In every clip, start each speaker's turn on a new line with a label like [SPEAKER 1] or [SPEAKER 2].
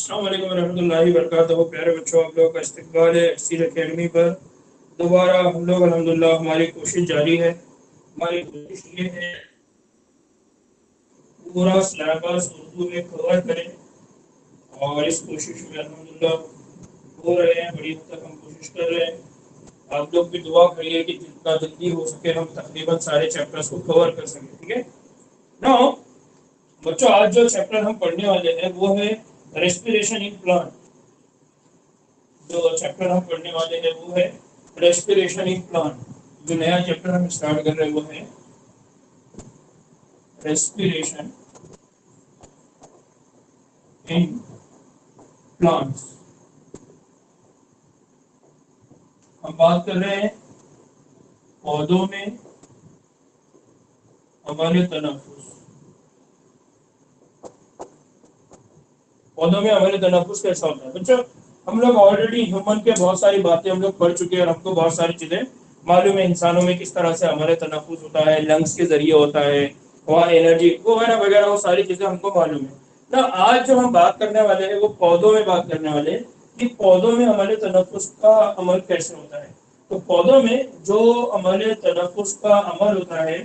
[SPEAKER 1] अस्सलाम वालेकुम रहमतुल्लाहि व बरकातहू। प्यारे बच्चों, आप लोगों का इस्तकबाल है एक्सील एकेडमी पर। दोबारा हम लोग अल्हम्दुलिल्लाह हमारी कोशिश जारी है। हमारी कोशिश ये है पूरा सिलेबस उर्दू में कवर करें और इस कोशिश में अल्हम्दुलिल्लाह हो रहे हैं, बड़ी हद तक हम कोशिश कर रहे हैं। आप लोग भी दुआ करिए कि जितना जल्दी हो सके हम तकरीबन सारे चैप्टर्स को कवर कर सकें। ठीक है ना बच्चों? आज जो चैप्टर हम पढ़ने वाले हैं वो है रेस्पिरेशन इन प्लांट। जो चैप्टर हम पढ़ने वाले हैं वो है रेस्पिरेशन इन प्लांट। जो नया चैप्टर हम स्टार्ट कर रहे हैं वो है रेस्पिरेशन इन प्लांट्स। हम बात कर रहे हैं पौधों में हमारे तनफ्फुस। पौधों में हमारे तनफ्फुस कैसा होता है बच्चों? हम लोग ऑलरेडी ह्यूमन के बहुत सारी बातें हम लोग पढ़ चुके हैं और हमको बहुत सारी चीजें मालूम है। इंसानों में किस तरह से हमारे तनफ्फुस होता है, लंग्स के जरिए होता है, वहाँ एनर्जी वगैरह वगैरह, वो सारी चीजें हमको मालूम है ना। आज जो हम बात करने वाले हैं वो पौधों में बात करने वाले हैं कि पौधों में हमारे तनफ्फुस का अमल कैसे होता है। तो पौधों में जो हमारे तनफ्फुस का अमल होता है,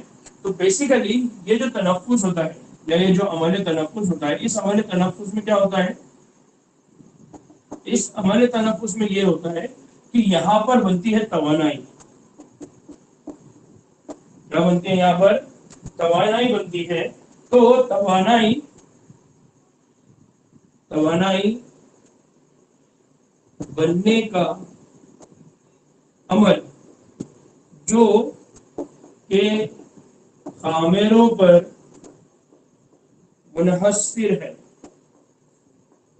[SPEAKER 1] तो बेसिकली ये जो तनफ्फुस होता है या ये जो अमल तनफ्फुस होता है, इस अमल तनफ्फुस में क्या होता है? इस अमल तनफ्फुस में ये होता है कि यहाँ पर बनती है तवानाई। क्या बनती है यहाँ पर? तवानाई बनती है। तो तवानाई तवानाई बनने का अमल जो के खामेरों पर मुनहसर है।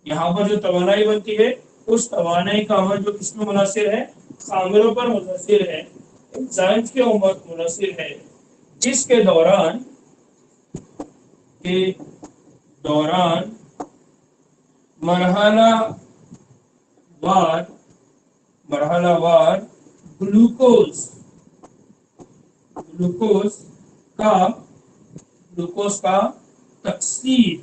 [SPEAKER 1] यहाँ पर जो तवानाई बनती है उस तवानाई का अमल जो किसमें मुनहसर है? खामिरों पर मुनहसर है, एंजाइम्स के ऊपर मुनहसर है, जिसके के दौरान मरहला वार मरहला वार ग्लूकोज ग्लूकोज का ग्लूकोज का तकसीर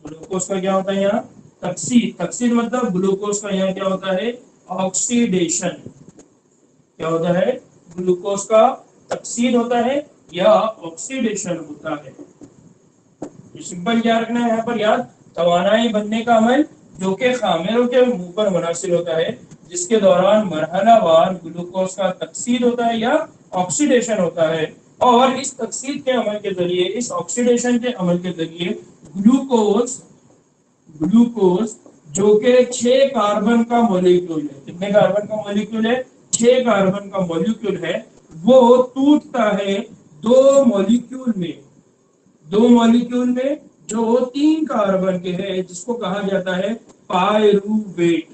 [SPEAKER 1] ग्लूकोज का क्या होता है यहाँ? तकसीर। तकसीर मतलब ग्लूकोज का यहाँ क्या होता है? ऑक्सीडेशन। क्या होता है? ग्लूकोज का तकसीर होता है या ऑक्सीडेशन होता है। सिंपल क्या रखना है यहाँ पर याद? तवानाई बनने का अमल जो कि खामेरों के मुंह पर मुनासिर होता है, जिसके दौरान मरहलावार ग्लूकोज का तकसीर होता है या ऑक्सीडेशन होता है। और इस तकसीर के अमल के जरिए, इस ऑक्सीडेशन के अमल के जरिए ग्लूकोज ग्लूकोज जो कि 6 कार्बन का मॉलिक्यूल है। कितने कार्बन का मॉलिक्यूल है? 6 कार्बन का मॉलिक्यूल है। वो टूटता है दो मॉलिक्यूल में दो मॉलिक्यूल में जो 3 कार्बन के हैं, जिसको कहा जाता है पायरुवेट।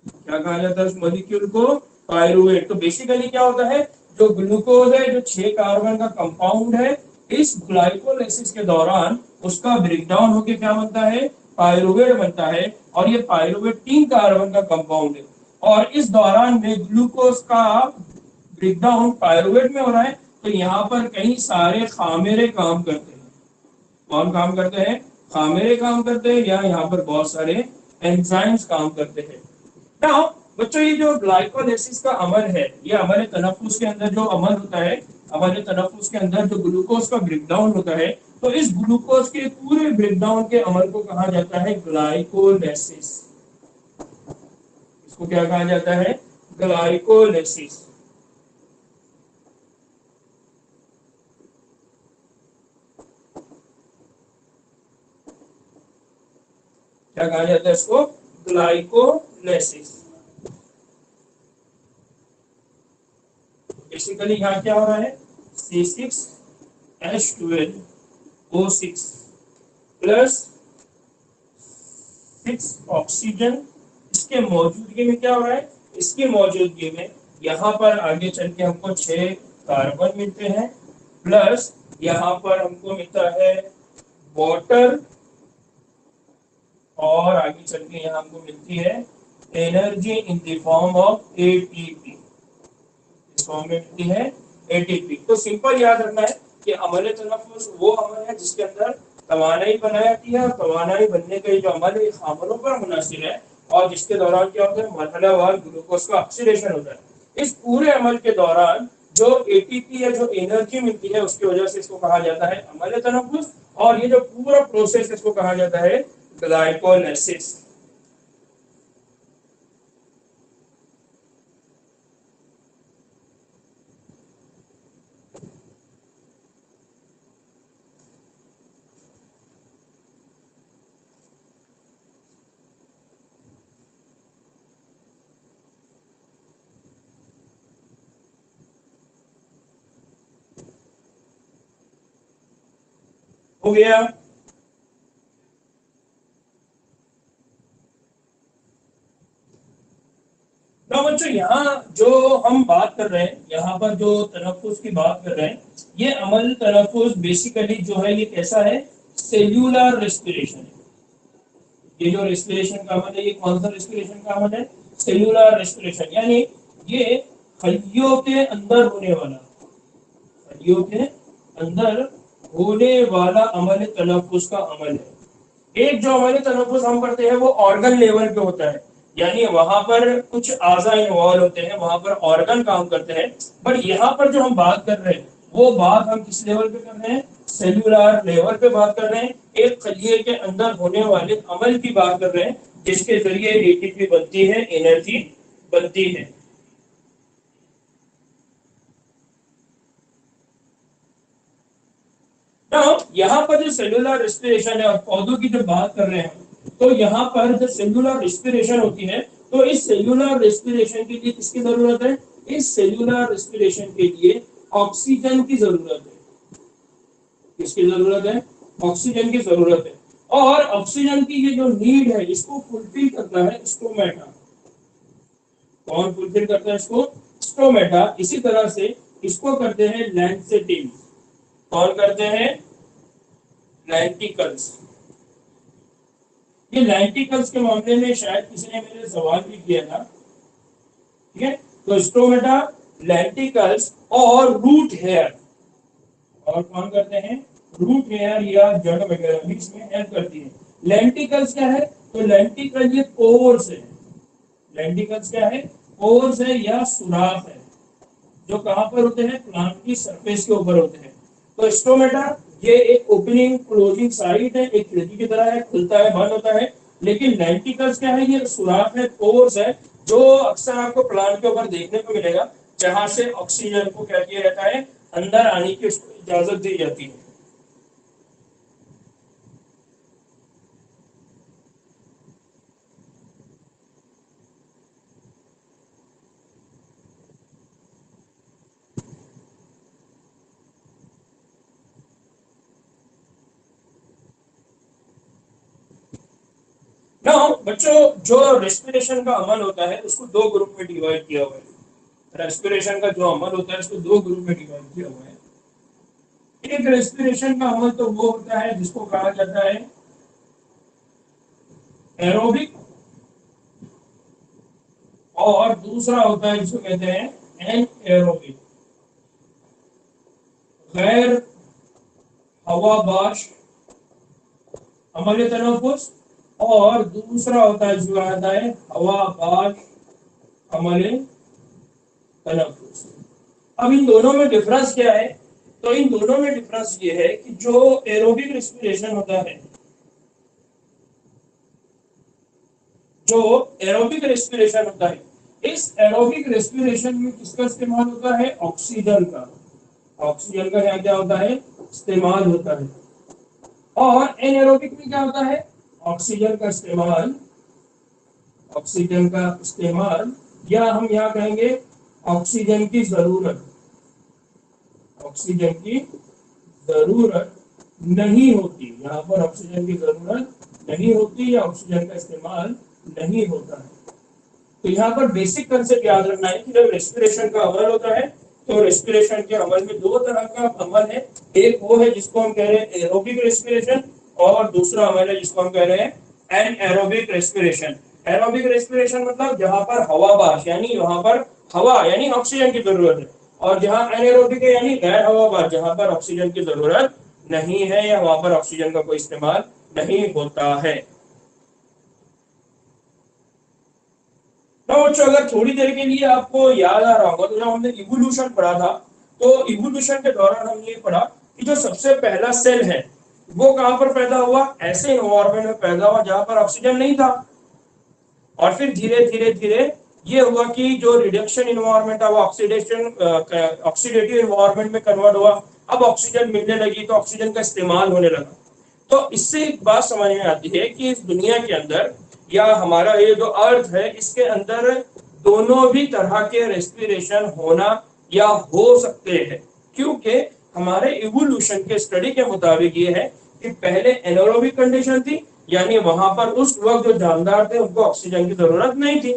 [SPEAKER 1] क्या कहा जाता है उस मॉलिक्यूल को? पायरुवेट। तो बेसिकली क्या होता है? जो ग्लूकोज है, जो 6 कार्बन का कंपाउंड है, इस ग्लाइकोलाइसिस के दौरान उसका ब्रेकडाउन होकर क्या बनता है? पायरुवेट बनता है। और ये पायरुवेट 3 कार्बन का कंपाउंड है और इस दौरान में ग्लूकोज का ब्रेकडाउन पायरुवेट में हो रहा है। तो यहाँ पर कई सारे खामेरे काम करते हैं। कौन काम करते हैं? खामेरे काम करते हैं, या यहाँ पर बहुत सारे एंजाइम्स काम करते हैं। नाउ बच्चों, ये जो ग्लाइकोलाइसिस का अमल है, ये हमारे तनफ्फुस के अंदर जो अमल होता है, हमारे तनफ्फुस के अंदर जो ग्लूकोज का ब्रेकडाउन होता है, तो इस ग्लूकोज के पूरे ब्रेकडाउन के अमल को कहा जाता है ग्लाइकोलाइसिस। इसको क्या कहा जाता है? ग्लाइकोलाइसिस। क्या कहा जाता है इसको? ग्लाइकोलाइसिस। बेसिकली यहाँ क्या हो रहा है? C6H12O6 plus 6 oxygen. इसके मौजूदगी में क्या हो रहा है? इसकी मौजूदगी में यहाँ पर आगे चल के हमको 6 कार्बन मिलते हैं, प्लस यहाँ पर हमको मिलता है वाटर, और आगे चल के यहाँ हमको मिलती है energy in the form of ATP. इस फॉर्म में मिलती है एटीपी। तो सिंपल याद रखना है कि अमल तनफ्फुस वो अमल है जिसके अंदर तवानाई बनाती है, और तवानाई बनने के जो अमल है इस अमलों पर मुनासिर है, और जिसके दौरान क्या होता है, मरहलावार ग्लूकोज का ऑक्सीडेशन होता है। इस पूरे अमल के दौरान जो एटीपी या जो एनर्जी मिलती है उसकी वजह से इसको कहा जाता है अमल तनफुस, और ये जो पूरा प्रोसेस इसको कहा जाता है ग्लाइकोलाइसिस। हो गया। तो बच्चों यहाँ जो हम बात कर रहे हैं, यहाँ पर जो तनफुस की बात कर रहे हैं, ये अमल तनफुस बेसिकली जो है ये कैसा है, सेल्यूलर रेस्पिरेशन है। ये जो रेस्पिरेशन का अमल है ये कौन सा रेस्पिरेशन का अमल है, सेल्यूलर रेस्पिरेशन, यानी ये खलियों के अंदर होने वाला, खलियों के अंदर होने वाला अमल तनफुस का अमल है। एक जो अमल तनफुस हम करते हैं वो ऑर्गन लेवल पे होता है, यानी वहां पर कुछ आज़ा इन्वॉल्व होते हैं, वहां पर ऑर्गन काम करते हैं। बट यहाँ पर जो हम बात कर रहे हैं वो बात हम किस लेवल पे कर रहे हैं, सेल्यूलर लेवल पे बात कर रहे हैं। एक खलिए के अंदर होने वाले अमल की बात कर रहे हैं जिसके जरिए एटीपी बनती है, एनर्जी बनती है। यहाँ पर जो सेलुलर रेस्पिरेशन है और पौधों की जब बात कर रहे हैं तो यहाँ पर जब सेलुलर रेस्पिरेशन होती है तो इस सेलुलर रेस्पिरेशन के लिए किसकी जरूरत है, इस सेलुलर रेस्पिरेशन के लिए ऑक्सीजन की जरूरत है। किसकी जरूरत है, ऑक्सीजन की जरूरत है। और ऑक्सीजन की ये जो नीड है इसको फुलफिल करता है स्टोमेटा। कौन फुलफिल करता है इसको, स्टोमेटा। इसी तरह से इसको करते हैं लैंसेटिव। कौन करते हैं, लैंटिकल्स। ये लैंटिकल्स के मामले में शायद किसी ने मेरे सवाल भी किया था, ठीक है। तो स्टोमेटा, लैंटिकल्स और रूट हेयर, और कौन करते हैं, रूट हेयर या जड़ वगैरह भी इसमें हेल्प करती है। लेंटिकल्स क्या है, तो लेंटिकल ये पोर्स है। लेंटिकल्स क्या है, पोर्स है या सुराख है, जो कहां पर होते हैं, प्लांट की सरफेस के ऊपर होते हैं। तो स्टोमेटा ये एक ओपनिंग क्लोजिंग साइट है, एक खिड़की की तरह है, खुलता है बंद होता है। लेकिन लेंटिकल्स क्या है, ये सुराख है, पोर्स है, जो अक्सर आपको प्लांट के ऊपर देखने को मिलेगा, जहां से ऑक्सीजन को क्या किया जाता है, अंदर आने की उसको इजाजत दी जाती है। ना बच्चों, जो रेस्पिरेशन का अमल होता है उसको दो ग्रुप में डिवाइड किया हुआ है। रेस्पिरेशन का जो अमल होता है उसको दो ग्रुप में डिवाइड किया हुआ है। एक रेस्पिरेशन का अमल तो वो होता है जिसको कहा जाता है एरोबिक, और दूसरा होता है जिसको कहते हैं एनएरोबिक, गैर हवाबाश अमल तनफुस। और दूसरा होता है जो आता है हवाबाश अमल तनफुस। अब इन दोनों में डिफरेंस क्या है, तो इन दोनों में डिफरेंस ये है कि जो एरोबिक रेस्पिरेशन होता है, जो एरोबिक रेस्पिरेशन होता है, इस एरोबिक रेस्पिरेशन में किसका इस्तेमाल होता है, ऑक्सीजन का। ऑक्सीजन का यहाँ क्या होता है, इस्तेमाल होता है। और एनएरोबिक में क्या होता है, ऑक्सीजन का इस्तेमाल, ऑक्सीजन का इस्तेमाल, या हम यहाँ कहेंगे ऑक्सीजन की जरूरत, ऑक्सीजन की जरूरत नहीं होती। यहाँ पर ऑक्सीजन की जरूरत नहीं होती या ऑक्सीजन का इस्तेमाल नहीं होता है। तो यहाँ पर बेसिक कंसेप्ट याद रखना है कि जब रेस्पिरेशन का अमल होता है तो रेस्पिरेशन के अमल में दो तरह का अमल है। एक वो है जिसको हम कह रहे हैं एरोबिक रेस्पिरेशन, और दूसरा अमल है जिसको हम कह रहे हैं एनएरोबिक रेस्पिरेशन। एरोबिक रेस्पिरेशन मतलब जहां पर हवाबाश यानी वहां पर हवा यानी ऑक्सीजन की जरूरत है, और जहां एनएरोबिक है यानी गैर हवाबाश जहां पर ऑक्सीजन की जरूरत नहीं है या वहां पर ऑक्सीजन का कोई इस्तेमाल नहीं होता है। तो बच्चों अगर थोड़ी देर के लिए आपको याद आ रहा होगा तो जब हमने इवोल्यूशन पढ़ा था, तो इवोल्यूशन के दौरान हमने ये पढ़ा कि जो सबसे पहला सेल है वो कहां पर पैदा हुआ, ऐसे इन्वायरमेंट में पैदा हुआ जहां पर ऑक्सीजन नहीं था। और फिर धीरे धीरे धीरे ये हुआ कि जो रिडक्शन इन्वायरमेंट था वो ऑक्सीडेशन ऑक्सीडेटिव इन्वायरमेंट में कन्वर्ट हुआ। अब ऑक्सीजन मिलने लगी तो ऑक्सीजन का इस्तेमाल होने लगा। तो इससे एक बात समझ में आती है कि इस दुनिया के अंदर या हमारा ये जो अर्थ है इसके अंदर दोनों भी तरह के रेस्पिरेशन होना या हो सकते हैं। क्योंकि हमारे इवोल्यूशन के स्टडी के मुताबिक ये है कि पहले एनारोबिक कंडीशन थी, यानी वहां पर उस वक्त जो जानदार थे उनको ऑक्सीजन की जरूरत नहीं थी।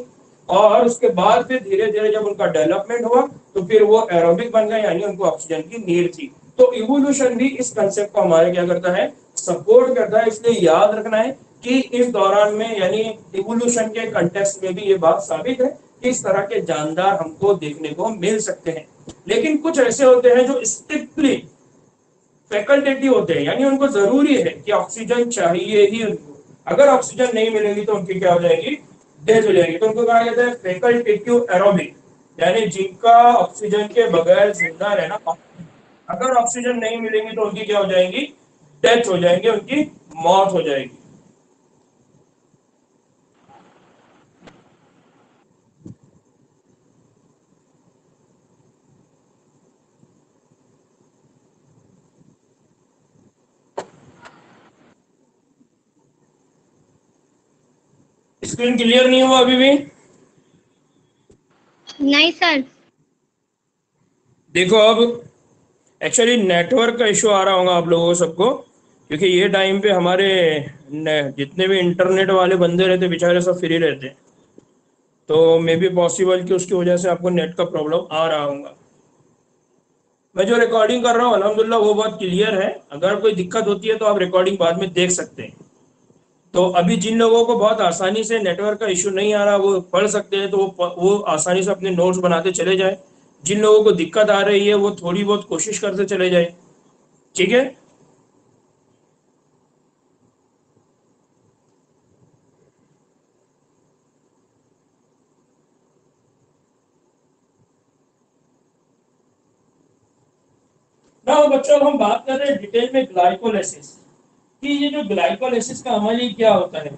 [SPEAKER 1] और उसके बाद फिर धीरे धीरे जब उनका डेवलपमेंट हुआ तो फिर वो एरोबिक बन गए, यानी उनको ऑक्सीजन की नीड थी। तो इवोल्यूशन भी इस कंसेप्ट को हमारे क्या करता है, सपोर्ट करता है। इसलिए याद रखना है कि इस दौरान में यानी इवोल्यूशन के कंटेक्स्ट में भी ये बात साबित है कि इस तरह के जानदार हमको देखने को मिल सकते हैं। लेकिन कुछ ऐसे होते हैं जो स्ट्रिक्टली फैकल्टेटिव होते हैं, यानी उनको जरूरी है कि ऑक्सीजन चाहिए ही उनको। अगर ऑक्सीजन नहीं मिलेगी तो उनकी क्या हो जाएगी, डेथ हो जाएगी। तो उनको कहा जाता है फैकल्टेटिव एरोबिक, यानी जिनका ऑक्सीजन के बगैर जिंदा रहना। अगर ऑक्सीजन नहीं मिलेंगी तो उनकी क्या हो जाएगी, डेथ हो जाएंगी, उनकी मौत हो जाएगी। स्क्रीन क्लियर नहीं हुआ अभी भी?
[SPEAKER 2] नहीं सर।
[SPEAKER 1] देखो अब एक्चुअली नेटवर्क का इशू आ रहा होगा आप लोगों को सबको, क्योंकि ये टाइम पे हमारे जितने भी इंटरनेट वाले बंदे रहते बेचारे सब फ्री रहते हैं। तो मे बी पॉसिबल कि उसकी वजह से आपको नेट का प्रॉब्लम आ रहा होगा। मैं जो रिकॉर्डिंग कर रहा हूँ अल्हम्दुलिल्लाह वो बहुत क्लियर है। अगर कोई दिक्कत होती है तो आप रिकॉर्डिंग बाद में देख सकते हैं। तो अभी जिन लोगों को बहुत आसानी से नेटवर्क का इशू नहीं आ रहा वो पढ़ सकते हैं, तो वो आसानी से अपने नोट्स बनाते चले जाए। जिन लोगों को दिक्कत आ रही है वो थोड़ी बहुत कोशिश करते चले जाए। ठीक है। ना बच्चों हम बात कर रहे हैं डिटेल में ग्लाइकोलाइसिस कि ये जो ग्लाइकोलाइसिस का अमल ही क्या होता है।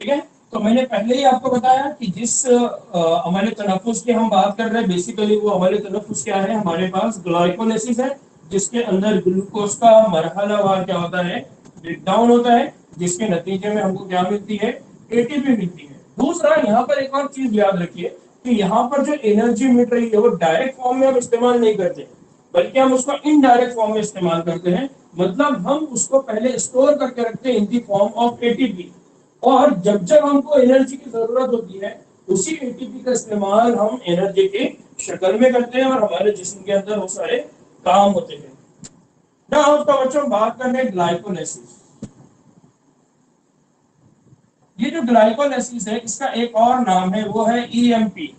[SPEAKER 1] ठीक है। तो मैंने पहले ही आपको बताया कि जिस अमल तनफुस की हम बात कर रहे हैं बेसिकली वो अमल तनफुस क्या है, हमारे पास ग्लाइकोलाइसिस है जिसके अंदर ग्लूकोज का मरहलावार क्या होता है, ब्रेकडाउन होता है, जिसके नतीजे में हमको क्या मिलती है, एटीपी मिलती है। दूसरा यहाँ पर एक और चीज याद रखिए कि यहाँ पर जो एनर्जी मिल रही है वो डायरेक्ट फॉर्म में हम इस्तेमाल नहीं करते, बल्कि हम उसको इनडायरेक्ट फॉर्म में इस्तेमाल करते हैं। मतलब हम उसको पहले स्टोर करके रखते हैं इन दी फॉर्म ऑफ एटीपी। और जब जब हमको एनर्जी की जरूरत होती है उसी एटीपी का इस्तेमाल हम एनर्जी की शक्ल में करते हैं और हमारे जिस्म के अंदर वो सारे काम होते हैं ना। उसका बच्चों बात करते हैं ग्लाइकोलाइसिस। ये जो ग्लाइकोलाइसिस है इसका एक और नाम है वो है ईएमपी।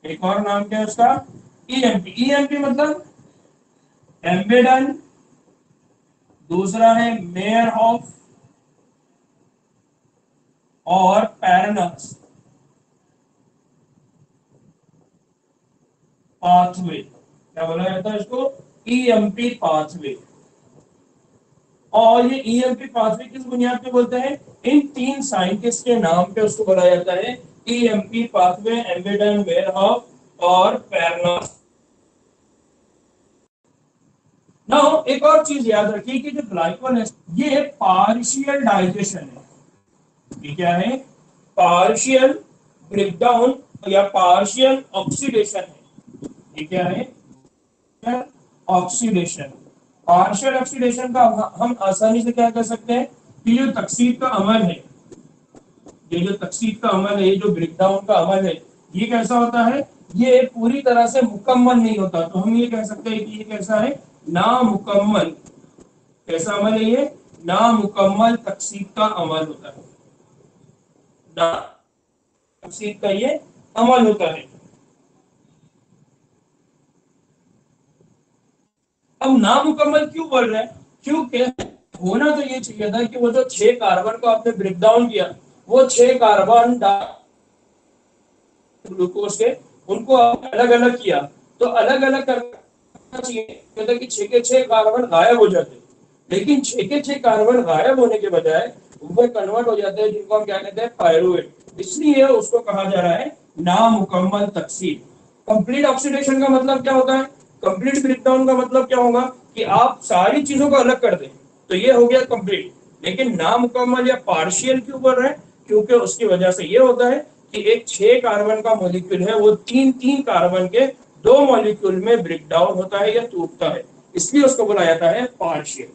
[SPEAKER 1] एक और नाम क्या है उसका, ईएमपी। ईएमपी मतलब एम्बेडन, दूसरा है मेयर ऑफ और पैरनस पाथवे, क्या बोला जाता है इसको, ईएमपी पाथवे। और ये ईएमपी पाथवे किस बुनियाद पे बोलते हैं, इन तीन साइंटिस्ट के नाम पे उसको बोला जाता है ईएमपी पाथवे, एम्बेडन, वेयरहाउस और पेरनस। नाउ एक और चीज याद रखिए कि जो ग्लाइकोल है ये पार्शियल डाइजेशन है। ये क्या है, पार्शियल ब्रेकडाउन या पार्शियल ऑक्सीडेशन है। ये क्या है, ऑक्सीडेशन। पार्शियल ऑक्सीडेशन का हम आसानी से क्या कर सकते हैं कि जो तकसीर का अमल है, ये जो तकसीर का अमल है, ये जो ब्रेकडाउन का अमल है, ये कैसा होता है, ये पूरी तरह से मुकम्मल नहीं होता। तो हम ये कह सकते हैं कि ये कैसा है, नामुकम्मल। कैसा अमल है ये, नामुकम्मल तकसीर का अमल होता है। ना तकसीर का ये अमल होता है। अब नामुकम्मल क्यों बोल रहे हैं? क्योंकि होना तो ये चाहिए था कि वो जो 6 कार्बन को आपने ब्रेक डाउन किया, वो 6 कार्बन ग्लूकोज के, उनको अलग अलग किया, तो अलग अलग करना चाहिए था कि 6 के 6 कार्बन गायब हो जाते, लेकिन 6 के 6 कार्बन गायब होने के बजाय वो कन्वर्ट हो जाते हैं, जिनको हम क्या कहते हैं, पायरुवेट। इसलिए उसको कहा जा रहा है नामुकम्मल तकसीर। कंप्लीट ऑक्सीडेशन का मतलब क्या होता है? कंप्लीट ब्रेकडाउन का मतलब क्या होगा कि आप सारी चीजों को अलग कर दें, तो ये हो गया कंप्लीट। लेकिन नामुकम्मल या पार्शियल क्यों बोल रहे हैं? क्योंकि उसकी वजह से ये होता है कि एक 6 कार्बन का मॉलिक्यूल है, वो तीन तीन कार्बन के 2 मॉलिक्यूल में ब्रेक डाउन होता है या टूटता है, इसलिए उसको बोला जाता है पार्शियल।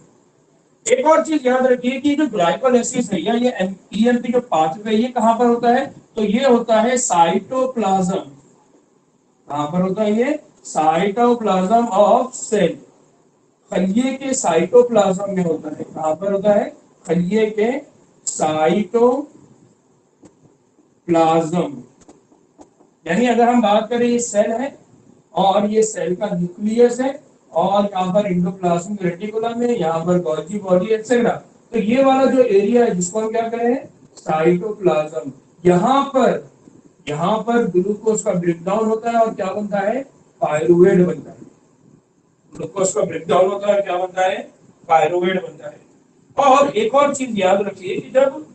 [SPEAKER 1] एक और चीज याद रखिए कि जो ग्लाइकोलाइसिस है या ये ईएमपी जो पाथवे, ये कहां पर होता है? तो ये होता है साइटोप्लाज्म। कहां पर होता है ये? Cytoplasm of cell. खलिए के साइटोप्लाज्म में होता है। कहां पर होता है? खलिए के साइटोप्लाज्म। यानी अगर हम बात करें, ये सेल है और ये सेल का न्यूक्लियस है, और यहाँ पर इंडोप्लाज्मिक रेटिकुलम है, यहाँ पर गोल्गी बॉडी एक्सेट्रा। तो ये वाला जो एरिया है जिसको हम क्या करें, साइटोप्लाज्म, यहाँ पर ग्लूकोज का ब्रेकडाउन होता है और क्या बनता है? पायरुवेट बनता है। ग्लूकोज का ब्रेकडाउन होता है, क्या बनता है? पायरुवेट बनता है। और एक और चीज याद रखिए कि जब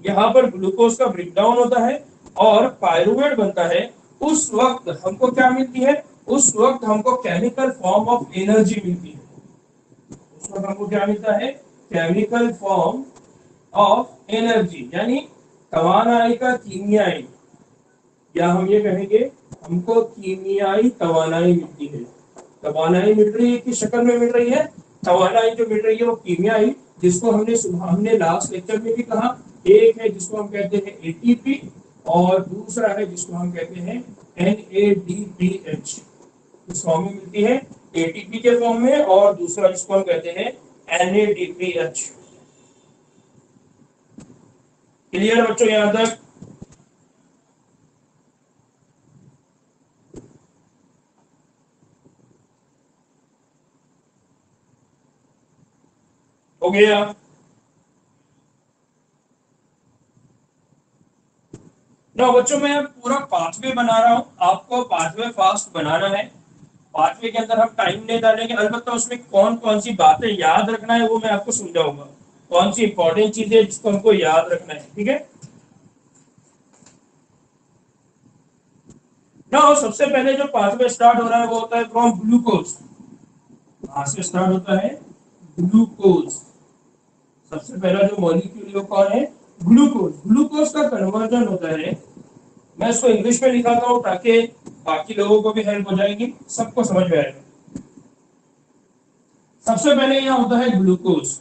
[SPEAKER 1] यहाँ पर ग्लूकोज का ब्रेकडाउन होता है और पायरुवेट बनता है, उस वक्त हमको क्या मिलती है? उस वक्त हमको केमिकल फॉर्म ऑफ एनर्जी मिलती है। उस वक्त हमको क्या मिलता है? केमिकल फॉर्म ऑफ एनर्जी, यानी तवानाई का कीमियाई, या हम ये कहेंगे हमको कीमियाई तवानाई मिलती है। तवानाई मिल रही है, किस शक्ल में मिल रही है? तवानाई जो मिल रही है वो कीमियाई, जिसको हमने लास्ट लेक्चर में भी कहा। एक है जिसको हम कहते हैं एटीपी, और दूसरा है जिसको हम कहते हैं NADPH। इस फॉर्म में मिलती है, एटीपी के फॉर्म में, और दूसरा जिसको हम कहते हैं NADPH। क्लियर बच्चों यहां तक? हो गया? ना बच्चों, मैं पूरा पाथवे बना रहा हूँ, आपको पाथवे फास्ट बनाना है। पाथवे के अंदर हम टाइम नहीं डालेंगे, अलबत्ता उसमें कौन कौन सी बातें याद रखना है वो मैं आपको समझाऊंगा, कौन सी इंपॉर्टेंट चीजें जिसको हमको याद रखना है, ठीक है ना। सबसे पहले जो पाथवे स्टार्ट हो रहा है वो होता है फ्रॉम ग्लूकोज। कहां से स्टार्ट होता है? ग्लूकोज। सबसे पहला जो मॉलिक्यूल है कौन है? ग्लूकोज। ग्लूकोज का कन्वर्जन होता है, मैं इसको इंग्लिश में लिखाता हूँ ताकि बाकी लोगों को भी हेल्प हो जाएगी, सबको समझ में आएगा। सबसे पहले यहाँ होता है ग्लूकोज।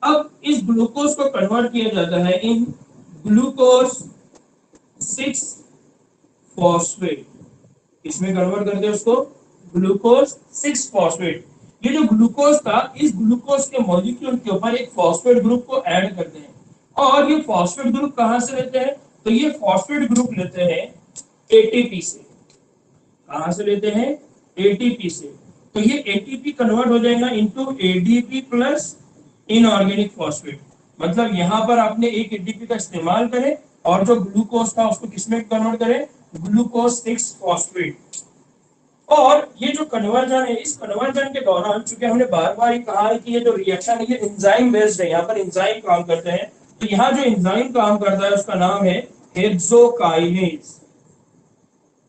[SPEAKER 1] अब इस ग्लूकोज को कन्वर्ट किया जाता है इन ग्लूकोज 6 फॉस्फेट। इसमें कन्वर्ट करते हैं उसको ग्लूकोज 6 फॉस्फेट। ये जो ग्लूकोज था, इस ग्लूकोज के मॉलिक्यूल के ऊपर एक फॉस्फेट ग्रुप को ऐड करते हैं, और ये फॉस्फेट ग्रुप कहां से लेते हैं? तो ये फॉस्फेट ग्रुप लेते हैं एटीपी से। कहां से लेते हैं? एटीपी से। तो ये एटीपी कन्वर्ट हो जाएगा into ADP plus inorganic phosphate. मतलब यहां पर आपने एक एटीपी का इस्तेमाल करें और जो ग्लूकोज था उसको किसमें कन्वर्ट करें? Glucose 6 phosphate. और ये जो कन्वर्जन है, इस कन्वर्जन के दौरान चूंकि हमने बार बार कहा है कि ये जो रिएक्शन है ये एंजाइम बेस्ड है, यहाँ पर एंजाइम काम करते हैं, तो यहाँ जो एंजाइम काम करता है उसका नाम है हेक्सोकाइनेज।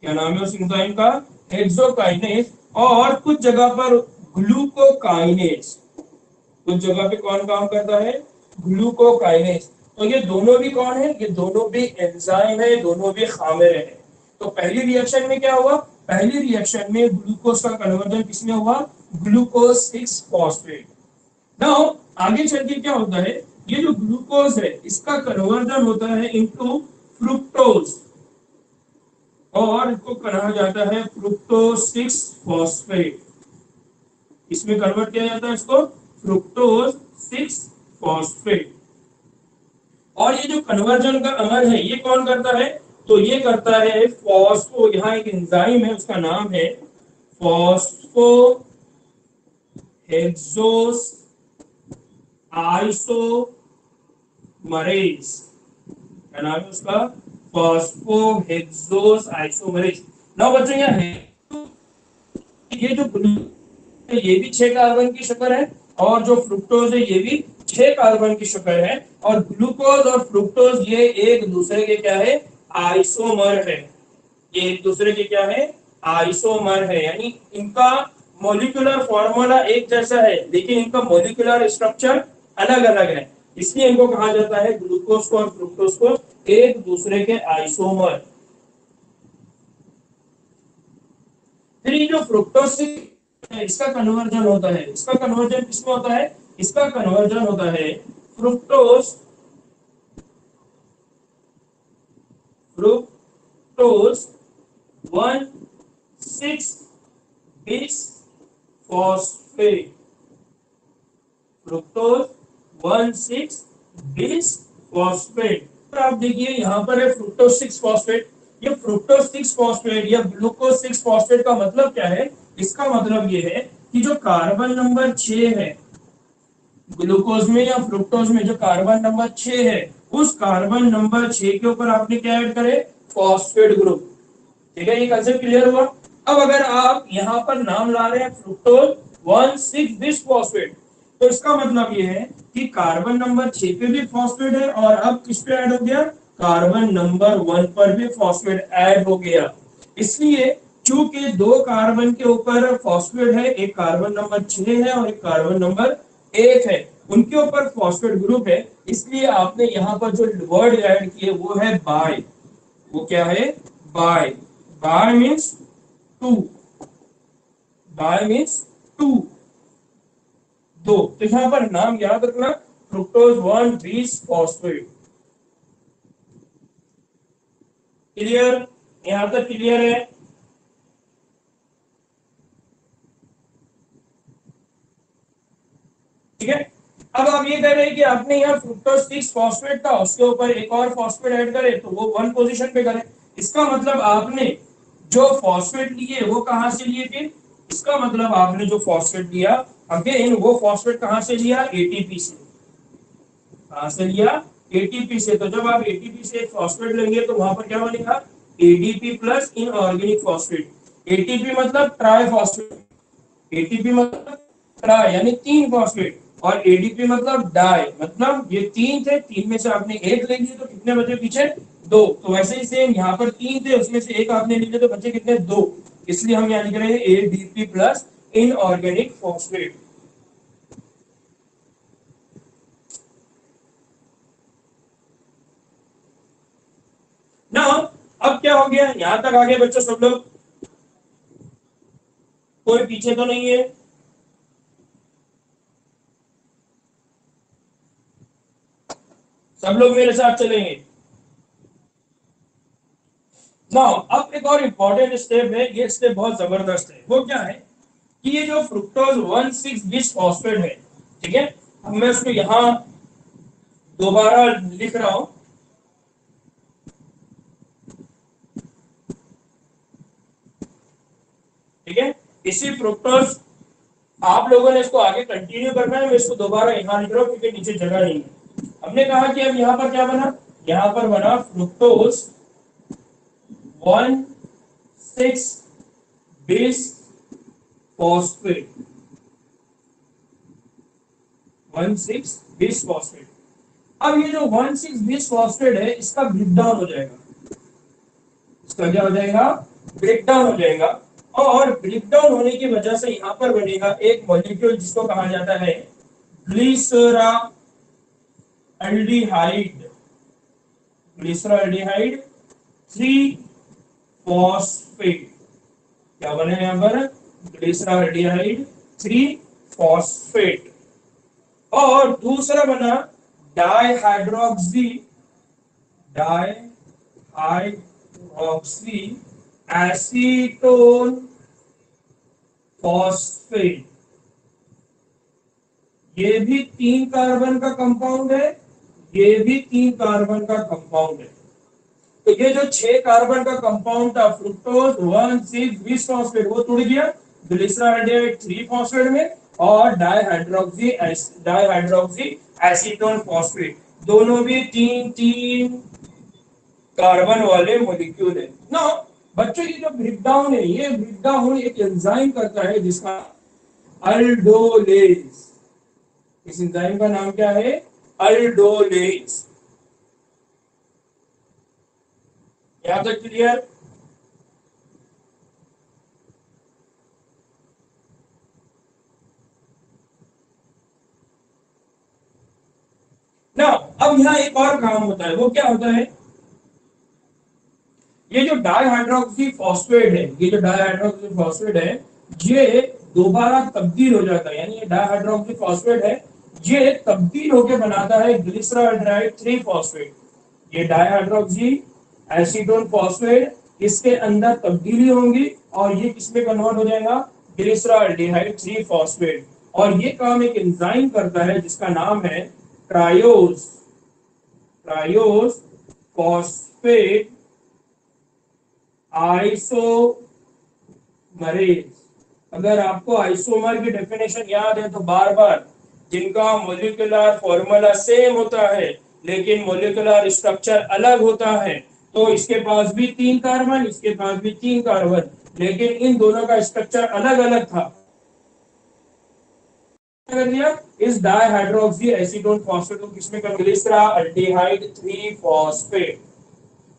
[SPEAKER 1] क्या नाम है उस एंजाइम का? हेक्सोकाइनेज। और कुछ जगह पर ग्लूकोकाइनेज। कुछ जगह पे कौन काम करता है? ग्लूकोकाइनेज। तो ये दोनों भी कौन है? ये दोनों भी एंजाइम है, दोनों भी खामिर है। तो पहली रिएक्शन में क्या हुआ? पहली रिएक्शन में ग्लूकोज का कन्वर्जन किसमें हुआ? Glucose 6 phosphate. नाउ आगे चल के क्या होता है? ये जो ग्लूकोज है इसका कन्वर्जन होता है इनटू फ्रुक्टोज, और इसको कहा जाता है फ्रुक्टोज 6 फॉस्फेट। इसमें कन्वर्ट किया जाता है इसको फ्रुक्टोज 6 फॉस्फेट। और ये जो कन्वर्जन का अमल है ये कौन करता है? तो ये करता है फॉस्फो, यहाँ एक एंजाइम है उसका नाम है फॉस्फो हेक्सोस आइसोमरेज, क्या नाम है उसका, फॉस्फो हेक्सोस आइसोमरेज। ना बच्चों यहाँ है, ये जो ग्लूकोज है ये भी 6 कार्बन की शक्ल है, और जो फ्रुक्टोज है ये भी 6 कार्बन की शक्ल है, और ग्लूकोज और फ्रुक्टोज ये एक दूसरे के क्या है, आइसोमर है। ये एक दूसरे के क्या है, आइसोमर है, यानी इनका मॉलिक्यूलर फॉर्मूला एक जैसा है लेकिन इनका मॉलिक्यूलर स्ट्रक्चर अलग अलग है, इसलिए इनको कहा जाता है, ग्लूकोज को और फ्रुक्टोज को, एक दूसरे के आइसोमर। फिर ये जो फ्रुक्टोज है इसका कन्वर्जन होता है, इसका कन्वर्जन किसमें होता है, इसका कन्वर्जन होता है fructose fructose 1,6 bis phosphate, fructose 1,6 bis phosphate. तो आप देखिए यहाँ पर है फ्रुक्टोज 6 फॉस्फेट, ये फ्रुक्टोज 6 फॉस्फेट या ग्लूकोज 6 फॉस्फेट का मतलब क्या है, इसका मतलब ये है कि जो कार्बन नंबर 6 है ग्लूकोज में या फ्रुक्टोज में, जो कार्बन नंबर 6 है, उस कार्बन नंबर 6 के ऊपर आपने क्या ऐड करे, फॉस्फेट ग्रुप। ठीक है, ये कंसेप्ट क्लियर हुआ। अब अगर आप यहाँ पर नाम ला रहे हैं फ्रुक्टोज 1,6 बिस फॉस्फेट, तो इसका मतलब ये है कि कार्बन नंबर 6 पे भी फॉस्फेट है, और अब किस पे ऐड हो गया, कार्बन नंबर 1 पर भी फॉस्फेट ऐड हो गया। इसलिए चूंकि 2 कार्बन के ऊपर फॉस्फेट है, एक कार्बन नंबर 6 है और एक कार्बन नंबर 1 है, उनके ऊपर फॉस्फेट ग्रुप है, इसलिए आपने यहाँ पर जो वर्ड ऐड किए वो है बाय। वो क्या है, bi. Bi means two, bi means two, दो। तो यहां पर नाम याद रखना, फ्रुक्टोज 1 बीस फॉस्फेट। क्लियर, यहां तक क्लियर है। ठीक है, अब आप ये कह रहे हैं कि आपने यहाँ फ्रुक्टोज 6 फॉस्फेट था, उसके ऊपर एक और फॉस्फेट ऐड करे तो वो 1 पोजीशन पे करे। इसका मतलब आपने जो फॉस्फेट लिए वो कहां से लिए, फिर इसका मतलब आपने जो फॉस्फेट लिया, अगेन वो फॉस्फेट कहां से लिया, एटीपी से। कहां से लिया, एटीपी से। तो जब आप एटीपी से एक फॉस्फेट लेंगे तो वहां पर क्या बनेगा, ADP plus inorganic phosphate. ATP मतलब ट्राई फॉस्फेट, एटीपी मतलब ट्राई यानी 3 फॉस्फेट, और एडीपी मतलब डाई, मतलब ये 3 थे, 3 में से आपने एक ले लिए तो कितने बचे पीछे, 2। तो वैसे ही सेम यहाँ पर 3 थे, उसमें से एक आपने ले लिया तो बचे कितने, 2। इसलिए हम यहाँ लिख रहे हैं एडीपी प्लस इनऑर्गेनिक फॉस्फेट। ना, अब क्या हो गया, यहां तक आगे बच्चों सब लोग, कोई पीछे तो नहीं है। सब लोग मेरे साथ चलेंगे। ना, अब एक और इंपॉर्टेंट स्टेप है, ये स्टेप बहुत जबरदस्त है। वो क्या है कि ये जो फ्रुक्टोज 1,6 बिस फॉस्फेट है, ठीक है, अब मैं उसको यहां दोबारा लिख रहा हूं। ठीक है, इसी फ्रुक्टोज, आप लोगों ने इसको आगे कंटिन्यू करना है, मैं इसको दोबारा यहां लिख रहा हूं क्योंकि नीचे जगह नहीं है। हमने कहा कि अब यहां पर क्या बना, यहां पर बना fructose 1,6 bis phosphate, 1,6 bis phosphate. अब ये जो 1,6 बिस फॉस्फेट है इसका ब्रेकडाउन हो जाएगा, इसका क्या हो जाएगा, ब्रेकडाउन हो जाएगा। और ब्रेकडाउन होने की वजह से यहां पर बनेगा एक मॉलिक्यूल जिसको कहा जाता है ग्लिसराल्डिहाइड, ग्लिसराल्डिहाइड 3 फॉस्फेट। क्या बने यहां पर, ग्लिसराल्डिहाइड 3 फॉस्फेट। और दूसरा बना डाइहाइड्रोक्सी, डाइहाइड्रोक्सी एसीटोन फॉस्फेट। ये भी 3 कार्बन का कंपाउंड है, ये भी 3 कार्बन का कंपाउंड है। तो ये जो 6 कार्बन का कंपाउंड था फ्रुक्टोज 1,6 बिस फॉस्फेट, वो टूट गया, ग्लिसरॉल्डिहाइड 3 फॉस्फेट में और डाइहाइड्रोक्सी एसीटोन फॉस्फेट, दोनों भी तीन तीन कार्बन वाले मॉलिक्यूल है ना। बच्चों ये जो ब्रेकडाउन है, ये ब्रेकडाउन एक एंजाइम करता है जिसका अल्डोलेज। इस एंजाइम का नाम क्या है? अल्डोलेज। यहाँ तक क्लियर? ना अब यहाँ एक और काम होता है, वो क्या होता है? ये जो डाइहाइड्रोक्सी फॉस्फेट है, ये जो डाइहाइड्रोक्सी फॉस्फेट है, ये दोबारा तब्दील हो जाता है, यानी ये डाइहाइड्रोक्सी फॉस्फेट है, ये तब्दील होकर बनाता है ग्लिसरॉल्डिहाइड 3 फॉस्फेट। ये डाइहाइड्रोक्सी एसीटोन फॉस्फेट, इसके अंदर तब्दीली होंगी और ये किसमें कन्वर्ट हो जाएगा? Glyceraldehyde 3 phosphate. और ये काम एक एंजाइम करता है जिसका नाम है ट्रायोज ट्रायोज फॉस्फेट आइसोमरेज। अगर आपको आइसोमर की डेफिनेशन याद है तो बार बार, जिनका मोलिकुलर फॉर्मूला सेम होता है लेकिन मोलिकुलर स्ट्रक्चर अलग होता है, तो इसके पास भी 3 कार्बन, इसके पास भी 3 कार्बन, लेकिन इन दोनों का स्ट्रक्चर अलग अलग था। कर दिया इस डाइहाइड्रोक्सी एसीटोन फॉस्फेट को किसमें कर? Glyceraldehyde 3 phosphate.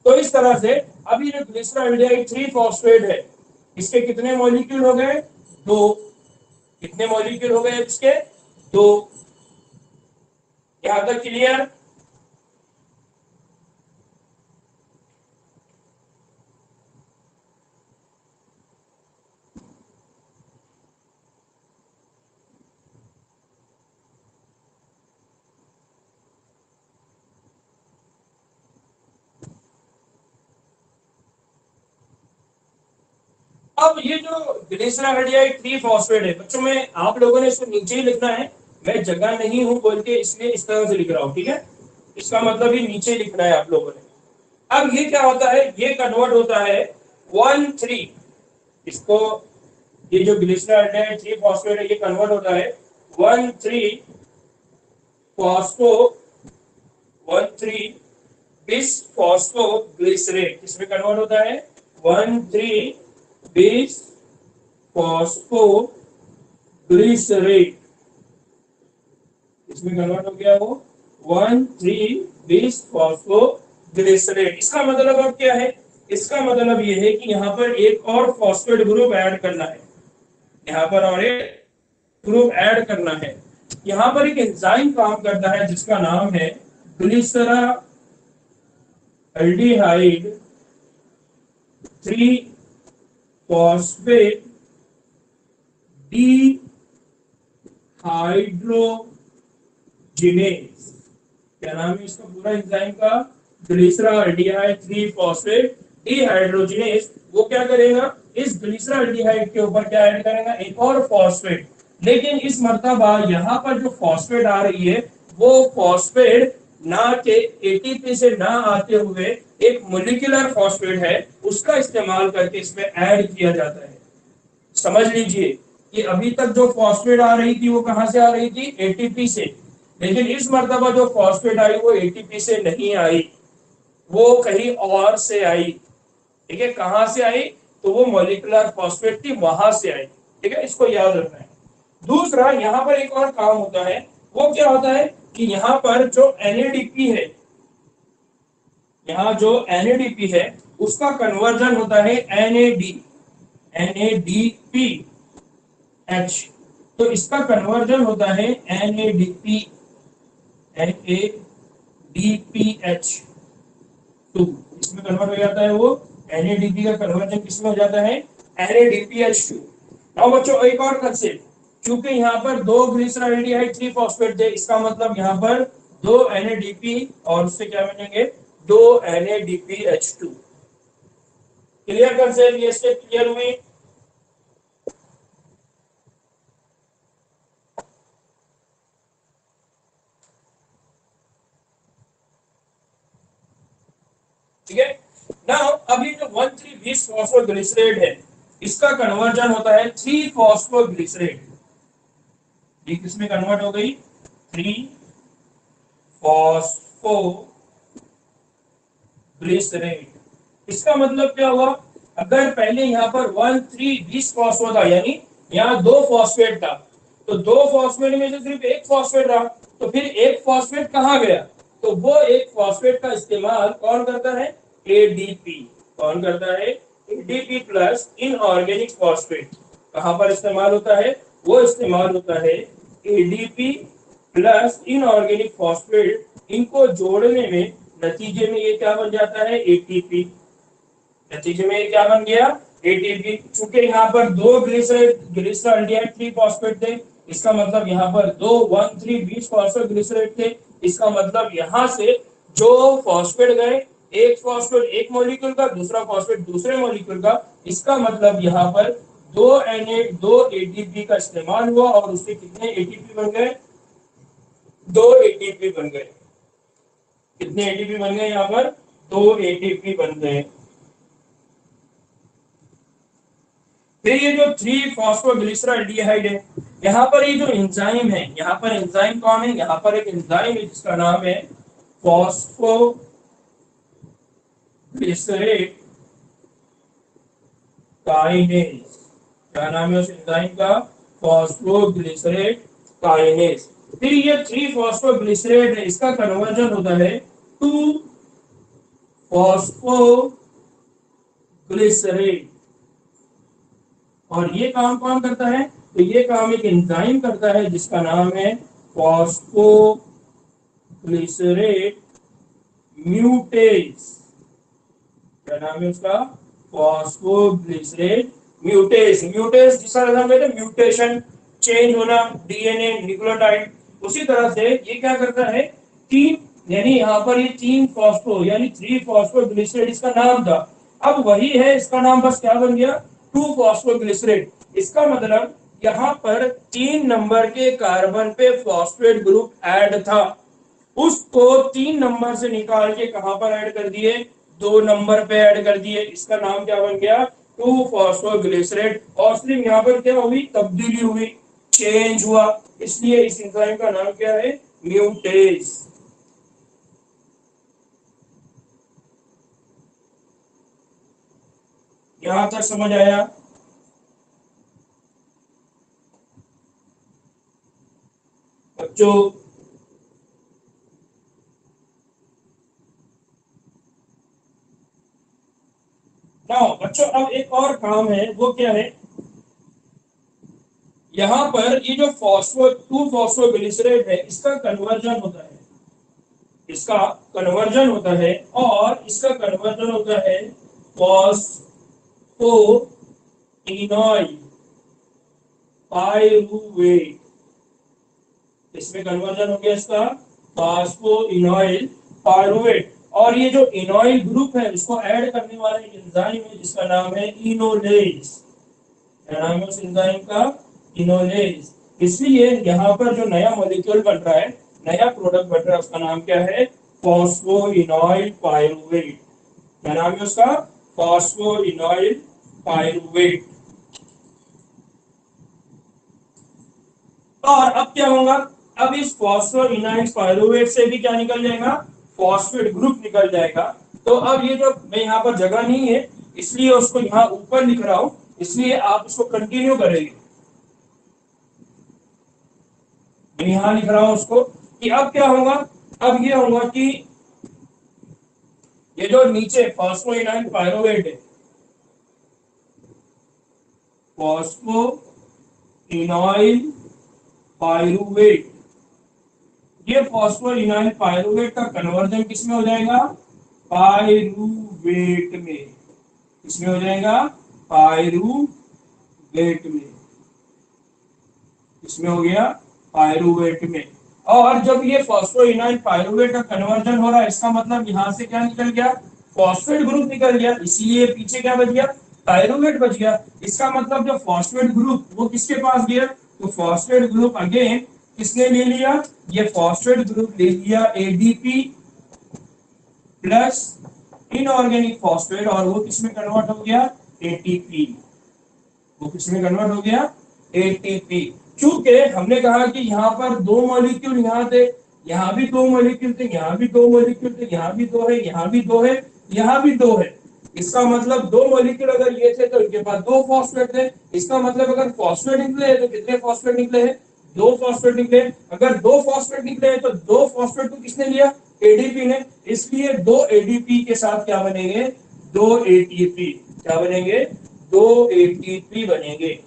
[SPEAKER 1] तो इस तरह से अभी जो ग्लिसरॉल्डिहाइड 3 फॉस्फेट है, इसके कितने मॉलिक्यूल हो गए? 2। कितने मॉलिक्यूल हो गए इसके? 2। यहां तक क्लियर? अब ये जो ग्लिसरॉल्डिहाइड 3 फॉस्फेट है बच्चों में, आप लोगों ने इसको नीचे ही लिखना है, मैं जगह नहीं हूं बोल के इसलिए इस तरह से लिख रहा हूं, ठीक है? इसका मतलब ये नीचे लिखना है आप लोगों ने। अब ये क्या होता है? ये कन्वर्ट होता है 1,3, इसको, ये जो ग्लिसरॉल्डिहाइड 3 फॉस्फेट है ये कन्वर्ट होता है 1,3 फॉस्फो 1,3 बिस फॉस्फोग्लिसरेट। किसमें कन्वर्ट होता है? 1,3 बिस फॉस्फोग्लिसरेट। इसमें कन्वर्ट हो गया वो 1,3 बिस फॉस्फोग्लिसरेट। इसका मतलब अब क्या है? इसका मतलब ये है कि यहाँ पर एक और फॉस्फेट ग्रुप ऐड करना है, यहाँ पर और एक ग्रुप ऐड करना है। यहाँ पर एक एंजाइम काम करता है जिसका नाम है ग्लिसरॉल्डिहाइड 3 फॉस्फेट डिहाइड्रोजिनेज। क्या नाम है इसका पूरा एंजाइम का? Glyceraldehyde 3 phosphate dehydrogenase. वो क्या करेगा? इस ग्लिसरॉल्डिहाइड के ऊपर क्या ऐड करेगा? एक और फॉस्फेट। लेकिन इस मर्तबा यहाँ पर जो फॉस्फेट आ रही है, वो फॉस्फेट ना के एटीपी से ना आते हुए एक मोलिकुलर फॉस्फेट है, उसका इस्तेमाल करके इसमें ऐड किया जाता है। समझ लीजिए कि अभी तक जो फॉस्फेट आ रही थी वो कहां से आ रही थी? एटीपी से। लेकिन इस मर्तबा जो फॉस्फेट आई वो एटीपी से नहीं आई, वो कहीं और से आई। ठीक है, कहां से आई? तो वो मॉलिक्यूलर फॉस्फेट थी, वहां से आई। ठीक है, इसको याद रखना है। दूसरा, यहाँ पर एक और काम होता है, वो क्या होता है कि यहाँ पर जो एनएडीपी है, यहाँ जो एनएडीपी है उसका कन्वर्जन होता है एनएडीपी एच। तो इसका कन्वर्जन होता है NADPH2। इसमें कन्वर्ट हो जाता है वो, NADP का कन्वर्जन किसमें हो जाता है? NADPH2। अब बच्चों एक और कंसेप्ट, चूंकि यहाँ पर 2 ग्लिसरॉल्डिहाइड 3 फॉस्फेट थे, इसका मतलब यहाँ पर 2 NADP और उससे क्या बनेंगे? 2 NADPH2। Clear concept? ये स्टेप क्लियर हुई? ठीक है। नाउ अभी जो 1,3 बिस फॉस्फोग्लिसरेट है, इसका कन्वर्जन होता है 3-फॉस्फोग्लिसरेट। ये किसमें कन्वर्ट हो गई? 3-फॉस्फोग्लिसरेट। इसका मतलब क्या हुआ? अगर पहले यहाँ पर 1,3-20 फॉस्फो था, यानी यहाँ 2 फॉस्फेट था, तो 2 फॉस्फेट में से सिर्फ एक फॉस्फेट रहा, तो फिर एक फॉस्फेट कहाँ गया? तो वो एक फॉस्फेट का इस्तेमाल कौन करता है? एडीपी। कौन करता है? ADP plus inorganic phosphate. कहाँ पर इस्तेमाल होता है? वो इस्तेमाल होता है एडीपी प्लस इनऑर्गेनिक फॉस्फेट, इनको जोड़ने में। नतीजे में ये क्या बन जाता है? एटीपी। नतीजे में ये क्या बन गया? एटीपी। चूंकि यहाँ पर 2 ग्लिसरॉल्डिहाइड 3 फॉस्फेट थे, इसका मतलब यहाँ पर 2 1,3-20 फॉस्फोग्लिसरेट थे। इसका मतलब यहाँ से जो फॉस्फेट गए, एक फॉस्फेट एक मॉलिक्यूल का, दूसरा फॉस्फेट दूसरे मॉलिक्यूल का, इसका मतलब यहाँ पर 2 एटीपी का इस्तेमाल हुआ और उससे कितने एटीपी बन गए? 2 एटीपी बन गए। कितने एटीपी बन गए? यहाँ पर 2 एटीपी बन गए। फिर ये जो 3-फॉस्फोग्लिसरॉल्डिहाइड है, यहाँ पर ये जो एंजाइम है, यहाँ पर एंजाइम कौन है? यहाँ पर एक एंजाइम है जिसका नाम है फॉस्फोग्लिसरेट काइनेज। क्या नाम है उस एंजाइम का? Phosphoglycerate kinase. फिर ये 3-फॉस्फोग्लिसरेट है, इसका कन्वर्जन होता है 2-फॉस्फोग्लिसरेट। और ये काम कौन करता है? तो ये काम एक एंजाइम करता है जिसका नाम है फॉस्फोग्लिसरेट म्यूटेज। क्या नाम है उसका? फॉस्फोग्लिसरेट म्यूटेज। म्यूटेज जिसका मतलब है म्यूटेशन, चेंज होना, डीएनए न्यूक्लियोटाइड। उसी तरह से ये क्या करता है? 3, यानी यहाँ पर ये 3 फॉस्फो यानी 3-फॉस्फोग्लिसरेट इसका नाम था, अब वही है, इसका नाम बस क्या बन गया? 2-फॉस्फोग्लिसरेट। इसका मतलब यहाँ पर 3 नंबर के कार्बन पे फॉस्फेट ग्रुप ऐड था, उसको 3 नंबर से निकाल के कहां पर ऐड कर दिए? 2 नंबर पे ऐड कर दिए। इसका नाम क्या बन गया? 2-फॉस्फोग्लिसरेट। और सिर्फ यहाँ पर क्या हुई? तब्दीली हुई, चेंज हुआ। इसलिए इस एंजाइम का नाम क्या है? म्यूटेज। यहां तक समझ आया? बच्चों ना बच्चों, अब एक और काम है, वो क्या है? यहाँ पर ये जो 2-फॉस्फोग्लिसरेट है, इसका कन्वर्जन होता है, इसका कन्वर्जन होता है, और इसका कन्वर्जन होता है फॉस्फोइनॉइल पाइरूवेट। इसमें कन्वर्जन हो गया इसका फॉस्फोइनॉइल पाइरूवेट। और ये जो इनॉइल ग्रुप है उसको ऐड करने वाला एक एंजाइम है जिसका नाम है इनोलेज। क्या नाम है उस एंजाइम का? इनोलेज। इसलिए यहाँ पर जो नया मॉलिक्यूल बन रहा है, नया प्रोडक्ट बन रहा है, उसका नाम क्या है? फॉस्फोइनॉइल पाइरूवेट। क्या नाम है उसका? फॉस्फोइनॉइल पाइरूवेट। और अब क्या होगा? अब इस फॉस्फोइनॉइल पाइरूवेट से भी क्या निकल जाएगा? फॉस्फेट ग्रुप निकल जाएगा। तो अब ये जो मैं यहाँ पर जगह नहीं है, इसलिए उसको यहाँ ऊपर लिख रहा हूं, इसलिए आप इसको कंटिन्यू करेंगे। मैं यहाँ लिख रहा हूं उसको कि अब क्या होगा? अब ये होगा कि ये जो नीचे फॉस्फोइनॉइल पाइरूवेट है, फॉस्फोइनॉइल पाइरूवेट, ये फॉस्फोइनॉइल पाइरूवेट का कन्वर्जन किसमें हो जाएगा? पाइरूवेट में। किसमें हो जाएगा? पाइरूवेट में। किसमें हो गया? पाइरूवेट में। और जब ये फॉस्फोइनॉइल पाइरूवेट का कन्वर्जन हो रहा है, इसका मतलब यहां से क्या निकल गया? फॉस्फेट ग्रुप निकल गया, इसीलिए पीछे क्या बच गया? पाइरूवेट बच गया। इसका मतलब जो फॉस्फेट ग्रुप वो किसके पास गया? तो फॉस्फेट ग्रुप अगेन किसने ले लिया? ये फॉस्फेट ग्रुप ले लिया एडीपी प्लस इनऑर्गेनिक फॉस्फेट, और वो किसमें कन्वर्ट हो गया? एटीपी। वो किसमें कन्वर्ट हो गया, एटीपी। चूंकि हमने कहा कि यहाँ पर दो मॉलिक्यूल यहाँ थे, यहाँ भी दो मॉलिक्यूल थे, यहाँ भी दो मॉलिक्यूल थे, यहाँ भी दो है, यहाँ भी दो है, यहाँ भी दो है। इसका मतलब दो मॉलिक्यूल अगर ये थे तो इनके पास दो फॉस्फेट थे। इसका मतलब अगर फॉस्फेट निकले हैं तो कितने फॉस्फेट निकले हैं, दो फॉस्फेट निकले। अगर दो फॉस्फेट निकले हैं तो दो फॉस्फेट को किसने लिया, एडीपी ने। इसलिए दो एडीपी के साथ क्या बनेंगे, दो एटीपी। क्या बनेंगे, दो एटीपी बनेंगे।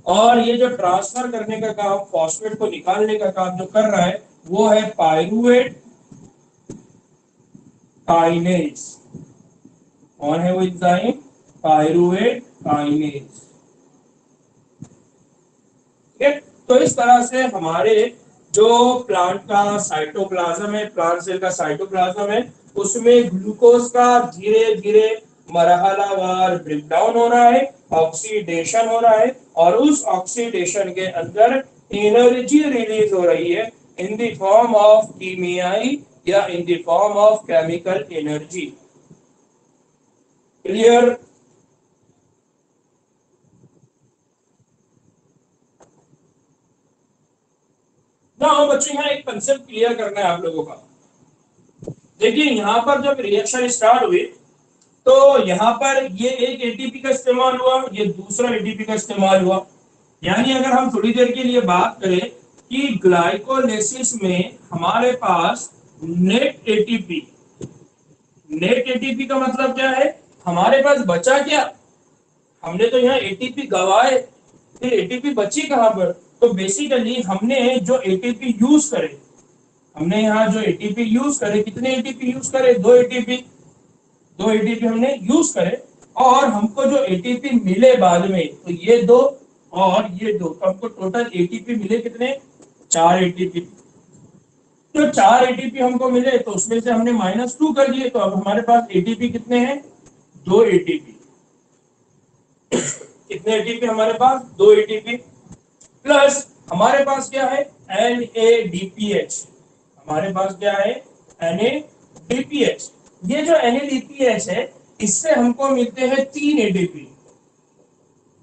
[SPEAKER 1] और ये जो ट्रांसफर करने का काम, फॉस्फेट को निकालने का काम जो कर रहा है वो है पायरुवेट काइनेज। कौन है वो एंजाइम, पायरुवेट काइनेज। ठीक है। तो इस तरह से हमारे जो प्लांट का साइटोप्लाज्म है, प्लांट सेल का साइटोप्लाज्म है, उसमें ग्लूकोज का धीरे धीरे मरहलावार ब्रेकडाउन हो रहा है, ऑक्सीडेशन हो रहा है, और उस ऑक्सीडेशन के अंदर एनर्जी रिलीज हो रही है इन द फॉर्म ऑफ कीमियाई या in the form of chemical energy. Clear. ना बच्चों यहाँ एक कंसेप्ट क्लियर करना है आप लोगों का। देखिए यहाँ पर जब रिएक्शन स्टार्ट हुई तो यहाँ पर ये एक एटीपी का इस्तेमाल हुआ, ये दूसरा एटीपी का इस्तेमाल हुआ। यानी अगर हम थोड़ी देर के लिए बात करें कि ग्लाइकोलाइसिस में हमारे पास नेट एटीपी, नेट एटीपी का मतलब क्या है, हमारे पास बचा क्या, हमने तो यहाँ एटीपी गवाए, फिर एटीपी बची कहां पर। तो बेसिकली हमने जो एटीपी यूज करे, हमने यहाँ जो एटीपी यूज करे, कितने एटीपी यूज करे, दो एटीपी, दो एटीपी हमने यूज करे। और हमको जो एटीपी मिले बाद में, तो ये दो और ये दो, तो हमको टोटल एटीपी मिले कितने, चार एटीपी। तो चार एटीपी हमको मिले तो उसमें से हमने -2 कर दिए, तो अब हमारे पास एटीपी कितने हैं, दो एटीपी। कितने एटीपी हमारे पास, दो एटीपी। प्लस हमारे पास क्या है, NADPH। हमारे पास क्या है, NADPH। ये जो NADPH है, इससे हमको मिलते हैं तीन एटीपी।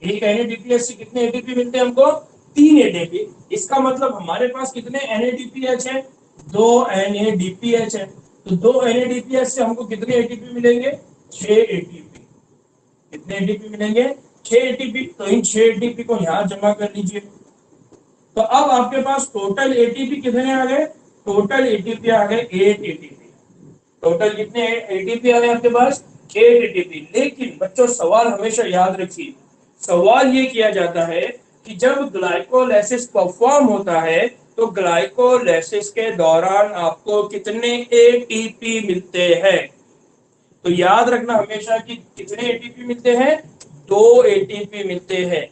[SPEAKER 1] एक NADPH से कितने एटीपी मिलते हैं हमको, तीन एटीपी। इसका मतलब हमारे पास कितने NADPH है, दो NADPH है। तो दो NADPH से हमको कितने एटीपी मिलेंगे, छह एटीपी। कितने एटीपी मिलेंगे, छह एटीपी। तो इन छह एटीपी को यहां जमा कर लीजिए। तो अब आपके पास टोटल एटीपी कितने आ गए, टोटल एटीपी आ गए 8 एटीपी। टोटल कितने एटीपी आ गए आपके पास, 8 एटीपी। लेकिन बच्चों सवाल हमेशा याद रखिए, सवाल ये किया जाता है कि जब ग्लाइकोलाइसिस परफॉर्म होता है तो ग्लाइकोलाइसिस के दौरान आपको कितने एटीपी मिलते हैं। तो याद रखना हमेशा कि कितने एटीपी मिलते हैं, दो एटीपी मिलते हैं।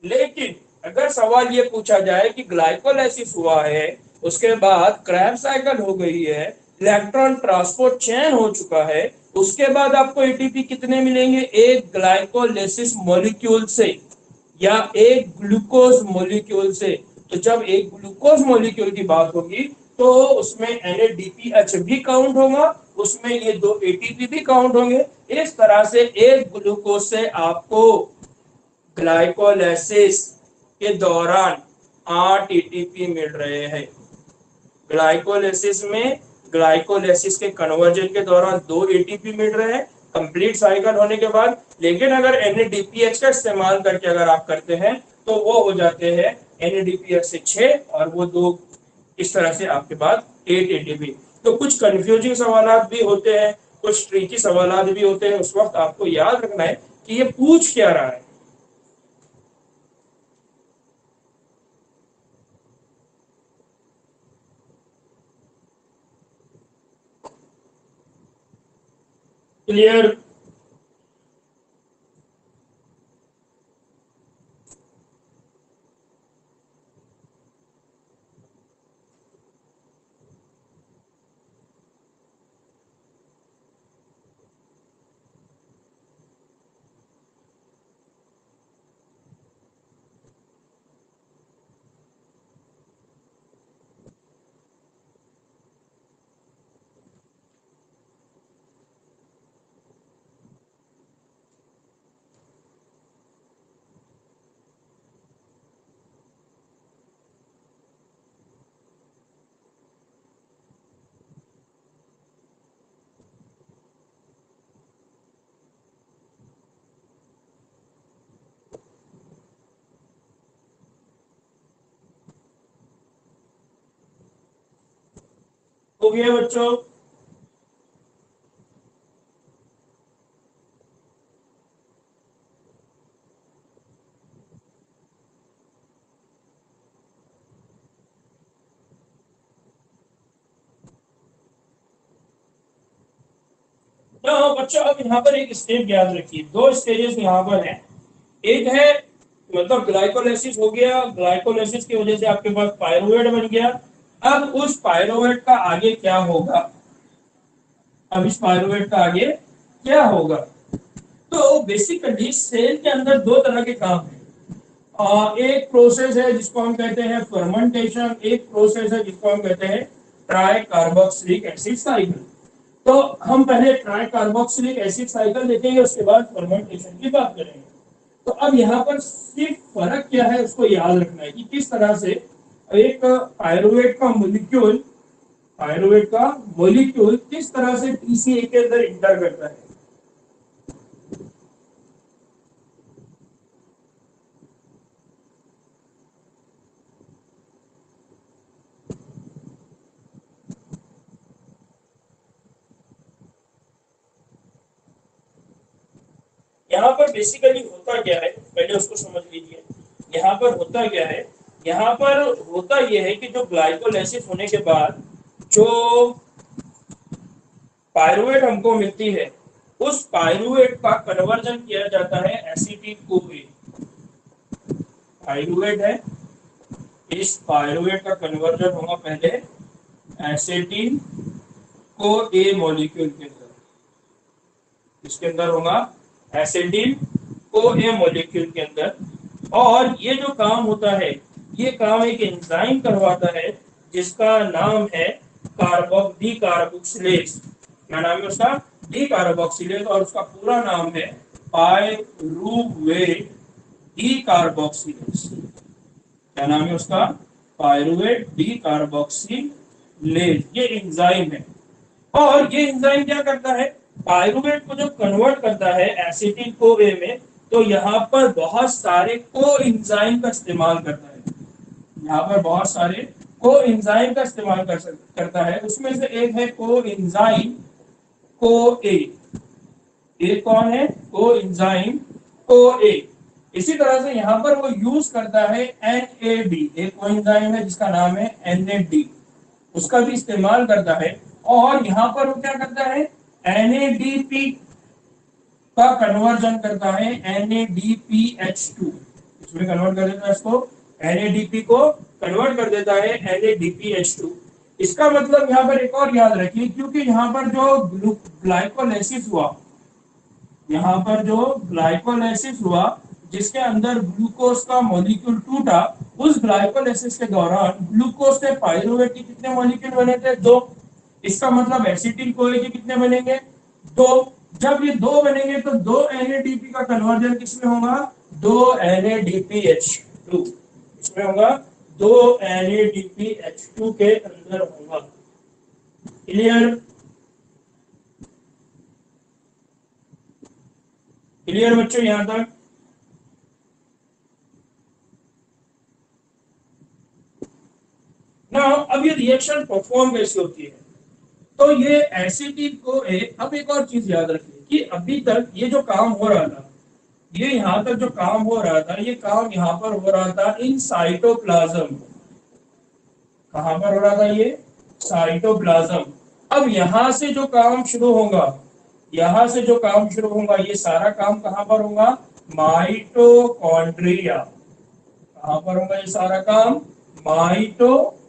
[SPEAKER 1] लेकिन अगर सवाल ये पूछा जाए कि ग्लाइकोलाइसिस हुआ है, उसके बाद क्रैब साइकिल हो गई है, इलेक्ट्रॉन ट्रांसपोर्ट चेन हो चुका है, उसके बाद आपको एटीपी कितने मिलेंगे, एक ग्लाइकोलाइसिस मॉलिक्यूल से या एक ग्लूकोज मॉलिक्यूल से। तो जब एक ग्लूकोज मॉलिक्यूल की बात होगी तो उसमें NADPH भी काउंट होगा, उसमें ये दो एटीपी भी काउंट होंगे। इस तरह से एक ग्लूकोज से आपको ग्लाइकोलाइसिस के दौरान 8 एटीपी मिल रहे हैं। ग्लाइकोलाइसिस में, ग्लाइकोलाइसिस के कन्वर्जन के दौरान दो एटीपी मिल रहे हैं कंप्लीट साइकिल होने के बाद। लेकिन अगर NADPH का इस्तेमाल करके अगर आप करते हैं तो वो हो जाते हैं NADPH से 6 और वो दो, इस तरह से आपके पास 8 एटीपी। तो कुछ कंफ्यूजिंग सवाल भी होते हैं, कुछ ट्रिकी सवाल भी होते हैं, उस वक्त आपको याद रखना है कि ये पूछ क्या रहा है। क्लियर। हो गया बच्चों? तो बच्चों अब यहाँ पर एक स्टेप याद रखिए, दो स्टेजेस यहाँ पर है। एक है मतलब ग्लाइकोलाइसिस हो गया, ग्लाइकोलाइसिस की वजह से आपके पास पायरुवेट बन गया। अब उस पायरुवेट का आगे क्या होगा? अब इस पायरुवेट का आगे क्या होगा? तो बेसिकली सेल के अंदर दो तरह के काम है। एक प्रोसेस है जिसको हम कहते हैं फर्मेंटेशन, एक प्रोसेस है जिसको हम कहते हैं ट्राई कार्बोक्सिलिक एसिड साइकिल। तो हम पहले ट्राई कार्बोक्सिलिक एसिड साइकिल देखेंगे, उसके बाद फर्मेंटेशन की बात करेंगे। तो अब यहाँ पर सिर्फ फर्क क्या है उसको याद रखना है कि किस तरह से एक पायरुवेट का मॉलिक्यूल किस तरह से पीसीए के अंदर इंटर करता है। यहाँ पर बेसिकली होता क्या है पहले उसको समझ लीजिए। यहाँ पर होता क्या है, यहाँ पर होता यह है कि जो ग्लाइकोलाइसिस होने के बाद जो पायरुवेट हमको मिलती है, उस पायरुवेट का कन्वर्जन किया जाता है एसिटिल कोए। पायरुवेट है, इस पायरुवेट का कन्वर्जन होगा पहले एसिटिल को ए मॉलिक्यूल के अंदर। इसके अंदर होगा एसिटिल को ए मॉलिक्यूल के अंदर। और ये जो काम होता है, ये काम एक एंजाइम करवाता है जिसका नाम है डी कार्बोक्सिलेज। क्या नाम है उसका? D carboxylase. और उसका पूरा नाम है पायरुवेट डी कार्बोक्सिलेज। क्या नाम है उसका? Pyruvate D carboxylase. ये एंजाइम है। और ये एंजाइम क्या करता है? पायरुवेट को जो कन्वर्ट करता है एसिटिल को ए में, तो यहाँ पर बहुत सारे को एंजाइम का इस्तेमाल करता है। यहाँ पर बहुत सारे को एंजाइम का इस्तेमाल करता है। उसमें से एक है को एंजाइम को ए। ये कौन है? को एंजाइम को ए। इसी तरह से यहाँ पर वो यूज करता है एनएडी। एक को एंजाइम है जिसका नाम है एनएडी, उसका भी इस्तेमाल करता है। और यहाँ पर वो क्या करता है? एनएडीपी का कन्वर्जन करता है NADPH2। इसमें कन्वर्ट कर देता है इसको, NADP को कन्वर्ट कर देता है NADPH2। इसका मतलब यहाँ पर एक और याद रखिए, क्योंकि यहाँ पर जो ग्लाइकोलाइसिस हुआ, यहाँ पर जो ग्लाइकोलाइसिस हुआ जिसके अंदर ग्लूकोज का मॉलिक्यूल टूटा, उस ग्लाइकोलाइसिस के दौरान ग्लूकोज के पायरुवेट के कितने मॉलिक्यूल बने थे? 2। इसका मतलब एसिटिल कोए के कितने बनेंगे? 2। जब ये 2 बनेंगे तो 2 NADP का कन्वर्जन किसमें होगा? 2 NADPH2। इसमें होगा 2 NADPH2 के अंदर होगा। क्लियर? क्लियर बच्चों यहां तक? ना अब ये रिएक्शन परफॉर्म कैसे होती है? तो ये एसिटिल को अब एक और चीज याद रखिए कि अभी तक ये जो काम हो रहा था, ये यहाँ तक जो काम हो रहा था, ये काम यहाँ पर हो रहा था इन साइटोप्लाज्म। कहां पर हो रहा था ये? साइटोप्लाज्म। अब यहां से जो काम शुरू होगा, यहां से जो काम शुरू होगा, ये सारा काम कहां पर होगा? माइटोकॉन्ड्रिया। कहां पर होगा ये सारा काम? माइटोकॉन्ड्रिया।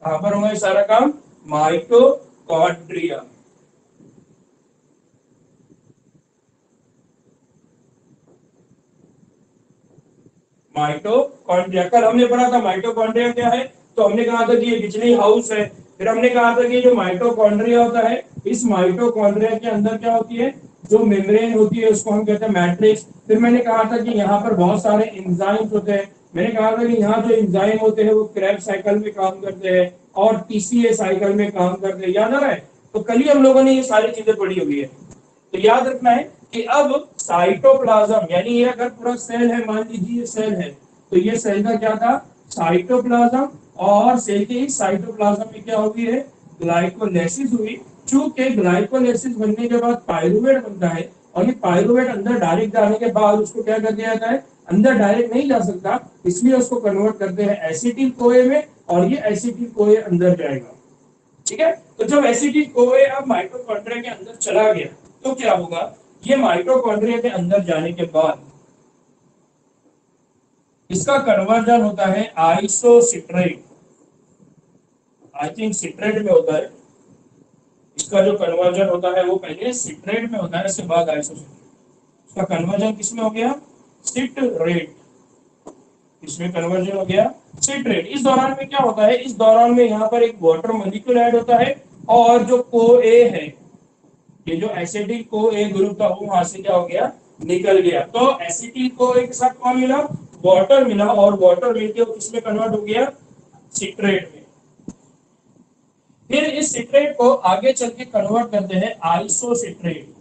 [SPEAKER 1] कहां पर होगा ये सारा काम? माइटोकॉन्ड्रिया। माइटोकॉन्ड्रिया, कल हमने पढ़ा था माइटोकॉन्ड्रिया क्या है। तो हमने कहा था कि ये बिजली हाउस है। फिर हमने कहा था कि जो माइटोकॉन्ड्रिया होता है, इस माइटोकॉन्ड्रिया के अंदर क्या होती है? जो मेम्ब्रेन होती है उसको हम कहते हैं मैट्रिक्स। फिर मैंने कहा था कि यहाँ पर बहुत सारे एंजाइम्स होते हैं। मैंने कहा था कि यहाँ जो एंजाइम होते हैं वो क्रेब्स साइकिल में काम करते हैं और टीसीए साइकिल में काम करते हैं। याद आ रहा है? तो कल ही हम लोगों ने ये सारी चीजें पढ़ी हुई है, तो याद रखना है कि अब साइटोप्लाज्म, यानी ये अगर पूरा सेल है, मान लीजिए सेल है, तो ये सेल का क्या था, साइटोप्लाज्म, और सेल के इस साइटोप्लाज्म में क्या हुई है, ग्लाइकोलाइसिस हुई। चूंकि ग्लाइकोलाइसिस बनने के बाद पायरुवेट बनता है, और ये पायरुवेट अंदर डायरेक्ट जाने के बाद उसको क्या कर दिया जाता है, अंदर डायरेक्ट नहीं जा सकता, इसलिए उसको कन्वर्ट करते हैं एसिटिल कोए में, और ये एसिटिल कोए अंदर जाएगा। ठीक है, तो जब एसिटिल कोए अब माइटोकॉन्ड्रिया के अंदर चला गया, तो क्या होगा, ये माइटोकॉन्ड्रिया के अंदर जाने के बाद इसका कन्वर्जन होता है आइसोसिट्रेट, आई थिंक सिट्रेट में होता है, इसका जो कन्वर्जन होता है वो पहले सिट्रेट में होता है, इसके बाद आइसोसिट्रेट। इसका कन्वर्जन किसमें हो गया, सिट्रेट, इसमें कन्वर्जन हो गया सिट्रेट। इस दौरान में क्या होता है, इस दौरान में यहाँ पर एक वाटर मॉलिक्यूल ऐड होता है, और जो को ए है, ये जो एसिटिल को ए ग्रुप था वो वहां से क्या हो गया, निकल गया। तो एसिटिल को ए के साथ कौन मिला, वाटर मिला, और वाटर मिलके वो किसमें कन्वर्ट हो गया, सिट्रेट में। फिर इस सिट्रेट को आगे चल के कन्वर्ट करते हैं आइसोसिट्रेट।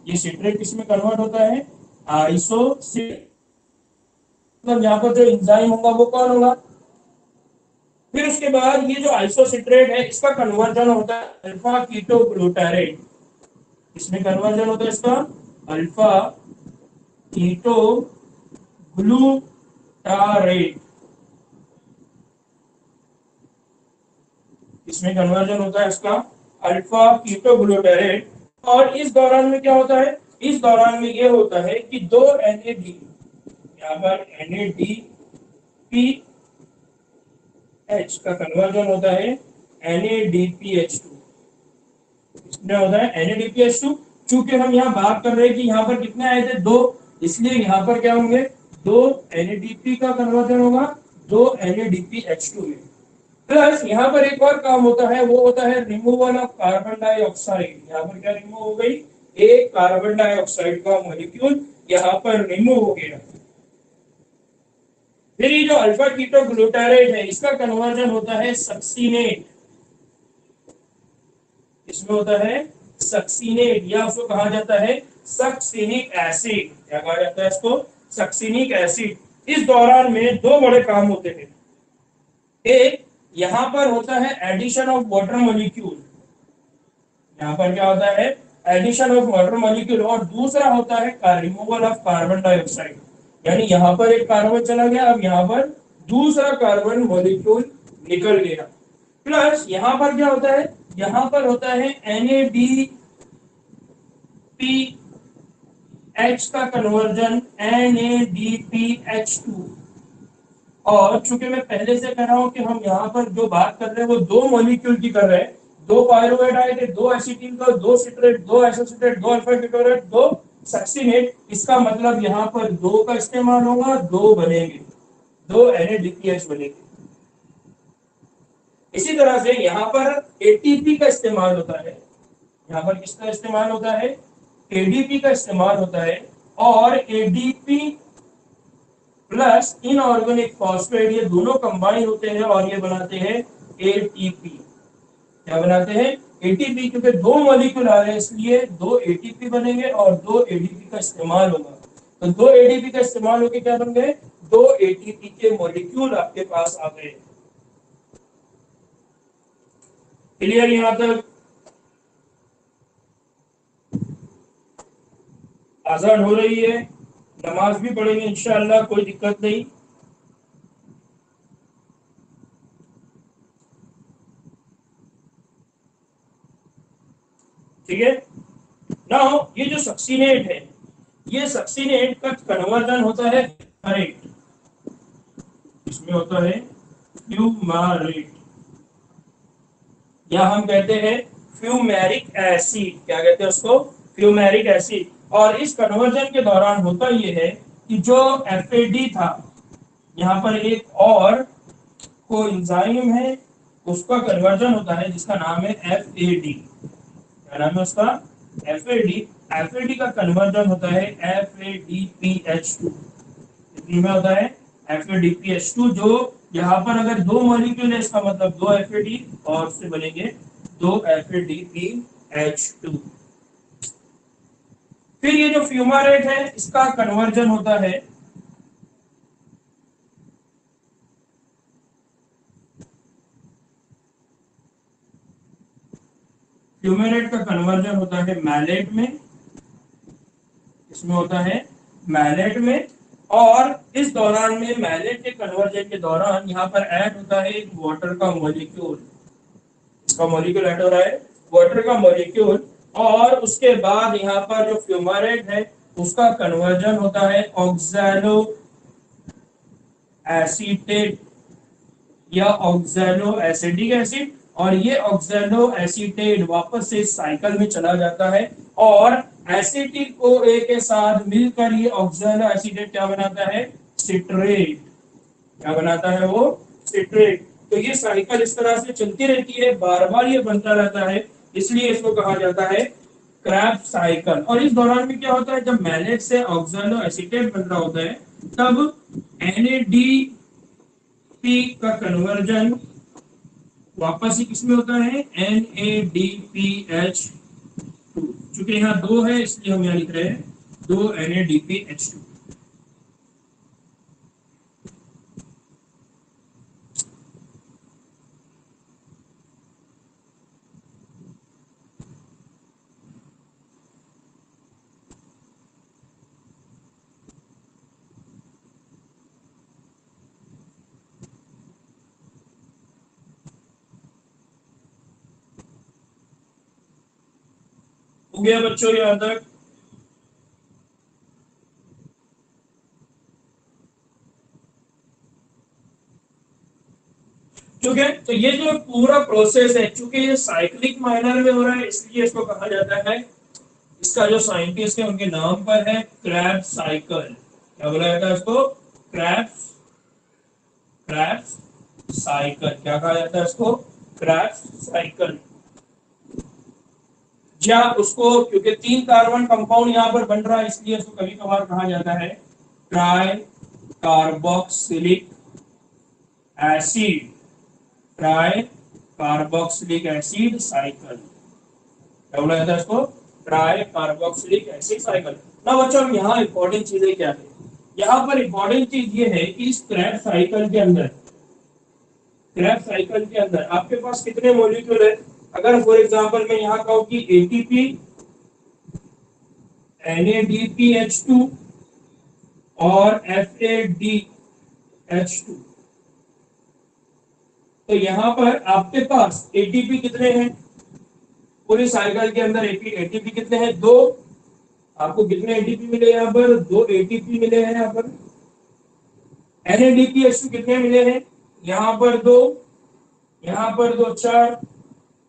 [SPEAKER 1] ये सिट्रेट किसमें कन्वर्ट होता है, आइसोसिट्रेट, मतलब यहाँ पर जो एंजाइम होगा वो कौन होगा। फिर उसके बाद ये जो आइसोसिट्रेट है इसका कन्वर्जन होता है अल्फा कीटोग्लूटारेट। इसमें कन्वर्जन होता है इसका अल्फा कीटोग्लूटारेट, इसमें कन्वर्जन होता है इसका अल्फा कीटोग्लूटारेट। और इस दौरान में क्या होता है, इस दौरान में ये होता है कि दो NAD, यहाँ पर NADPH का कन्वर्जन होता है NADPH2, इसमें होता है NADPH2। चूंकि हम यहाँ बात कर रहे हैं कि यहाँ पर कितने आए थे, दो, इसलिए यहाँ पर क्या होंगे, दो NADP का कन्वर्जन होगा, दो NADPH2 में। प्लस यहाँ पर एक और काम होता है, वो होता है रिमूवल ऑफ कार्बन डाइऑक्साइड। यहाँ पर क्या रिमूव हो गई, एक कार्बन डाइऑक्साइड का मॉलिक्यूल यहाँ पर रिमूव हो गया। फिर ये जो अल्फा कीटोग्लूटारेट है इसका कन्वर्जन होता है सक्सीनेट, इसमें होता है सक्सीनेट, या उसको कहा जाता है सक्सीनिक एसिड। क्या कहा जाता है इसको, सक्सीनिक एसिड। इस दौरान में दो बड़े काम होते हैं, एक यहां पर होता है एडिशन ऑफ वाटर मॉलिक्यूल, यहां पर क्या होता है, एडिशन ऑफ वाटर मॉलिक्यूल, और दूसरा होता है रिमूवल ऑफ कार्बन डाइऑक्साइड। यानी यहां पर एक कार्बन चला गया, अब यहां पर दूसरा कार्बन मॉलिक्यूल निकल गया। प्लस यहां पर क्या होता है, यहां पर होता है NADPH का कन्वर्जन NADPH2। और चूंकि मैं पहले से कह रहा हूं कि हम यहाँ पर जो बात कर रहे हैं वो दो मॉलिक्यूल की कर रहे हैं, दो पायरुवेट आए थे, दो एसिटिल का, दो सिट्रेट, दो एसोसिएटेट, दो अल्फा कीटोनेट, दो सक्सीनेट। इसका मतलब यहाँ पर दो का इस्तेमाल होगा, दो बनेंगे, दो NADPH बनेंगे। इसी तरह से यहाँ पर ATP का इस्तेमाल होता है, यहाँ पर किसका इस्तेमाल होता है, ADP का इस्तेमाल होता है, और ADP प्लस इनऑर्गेनिक फॉस्फेट, ये दोनों कंबाइन होते हैं और ये बनाते हैं ATP। क्या बनाते हैं, ATP, क्योंकि दो मॉलिक्यूल आ रहे हैं इसलिए दो ATP बनेंगे और दो ADP का इस्तेमाल होगा। तो दो ADP का इस्तेमाल होकर क्या बन गए, दो ATP के मॉलिक्यूल आपके पास आ गए। क्लियर यहां तक, आजान हो रही है, नमाज भी पढ़ेंगे इंशाअल्लाह, कोई दिक्कत नहीं। ठीक है, नाउ ये जो सक्सीनेट है, ये सक्सीनेट का कन्वर्जन होता है फ्यूमारेट, इसमें होता है फ्यूमारेट, या हम कहते हैं फ्यूमेरिक एसिड। क्या कहते हैं उसको, फ्यूमेरिक एसिड। और इस कन्वर्जन के दौरान होता यह है कि जो FAD था, यहाँ पर एक और कोएंजाइम है, उसका कन्वर्जन होता है जिसका नाम है FAD। क्या नाम है उसका, FAD। FAD का कन्वर्जन होता है FADPH2, इसमें होता है FADPH2, जो यहाँ पर अगर दो मॉलिक्यूल है इसका मतलब दो FAD, और उससे बनेंगे दो FADPH2। फिर ये जो फ्यूमारेट है इसका कन्वर्जन होता है फ्यूमेरेट का कन्वर्जन होता है मैलेट में, इसमें होता है मैलेट में। और इस दौरान में मैलेट के कन्वर्जन के दौरान यहाँ पर ऐड होता है एक वाटर का मॉलिक्यूल, इसका मॉलिक्यूल ऐड हो रहा है वाटर का मॉलिक्यूल। और उसके बाद यहाँ पर जो फ्यूमारेट है उसका कन्वर्जन होता है ऑक्सैलो एसीटेट या ऑक्सैलो एसिडिक एसिड, और ये ऑक्सैलो एसीटेट वापस से साइकिल में चला जाता है और एसिटिक को ए के साथ मिलकर ये ऑक्सैलो एसीटेट क्या बनाता है, सिट्रेट। क्या बनाता है वो, सिट्रेट। तो ये साइकिल इस तरह से चलती रहती है, बार बार ये बनता रहता है, इसलिए इसको कहा जाता है क्रैब्स साइकिल। और इस दौरान में क्या होता है, जब मैलेट से ऑक्सैलो एसीटेट बन रहा होता है तब NADP का कन्वर्जन वापस ही किसमें होता है, NADPH2। चूंकि यहाँ दो है इसलिए हम यहाँ लिख रहे हैं 2 NADPH2। हो गया बच्चों यहाँ तक। ठीक है, तो ये जो पूरा प्रोसेस है, चूंकि ये साइक्लिक माइनर में हो रहा है इसलिए इसको कहा जाता है, इसका जो साइंटिस्ट है उनके नाम पर है क्रैब्स साइकिल। क्या बोला जाता है इसको, क्रैब्स क्रैब्स साइकिल। क्या कहा जाता है इसको, क्रैब्स साइकिल। या उसको क्योंकि 3 कार्बन कंपाउंड यहाँ पर बन रहा है इसलिए इसको कभी कभार कहा जाता है try carboxylic acid, try carboxylic acid cycle. क्या बोला जाता है इसको, ट्राई कार्बोक्सिलिक एसिड साइकिल। ना बच्चों यहाँ इंपॉर्टेंट चीजें क्या है, यहाँ पर इंपॉर्टेंट चीज ये है कि इस क्रैब साइकिल के अंदर, क्रैब साइकिल के अंदर आपके पास कितने मॉलिक्यूल है। अगर फॉर एग्जांपल मैं यहाँ कहूँ कि ATP NADPH2 और FADH2, तो यहाँ पर आपके पास ATP कितने हैं, पूरी साइकिल के अंदर ATP कितने हैं, 2। आपको कितने ATP मिले यहाँ पर, 2 ATP मिले हैं यहाँ पर। NADPH2 कितने मिले हैं, यहाँ पर 2, यहाँ पर 2 4,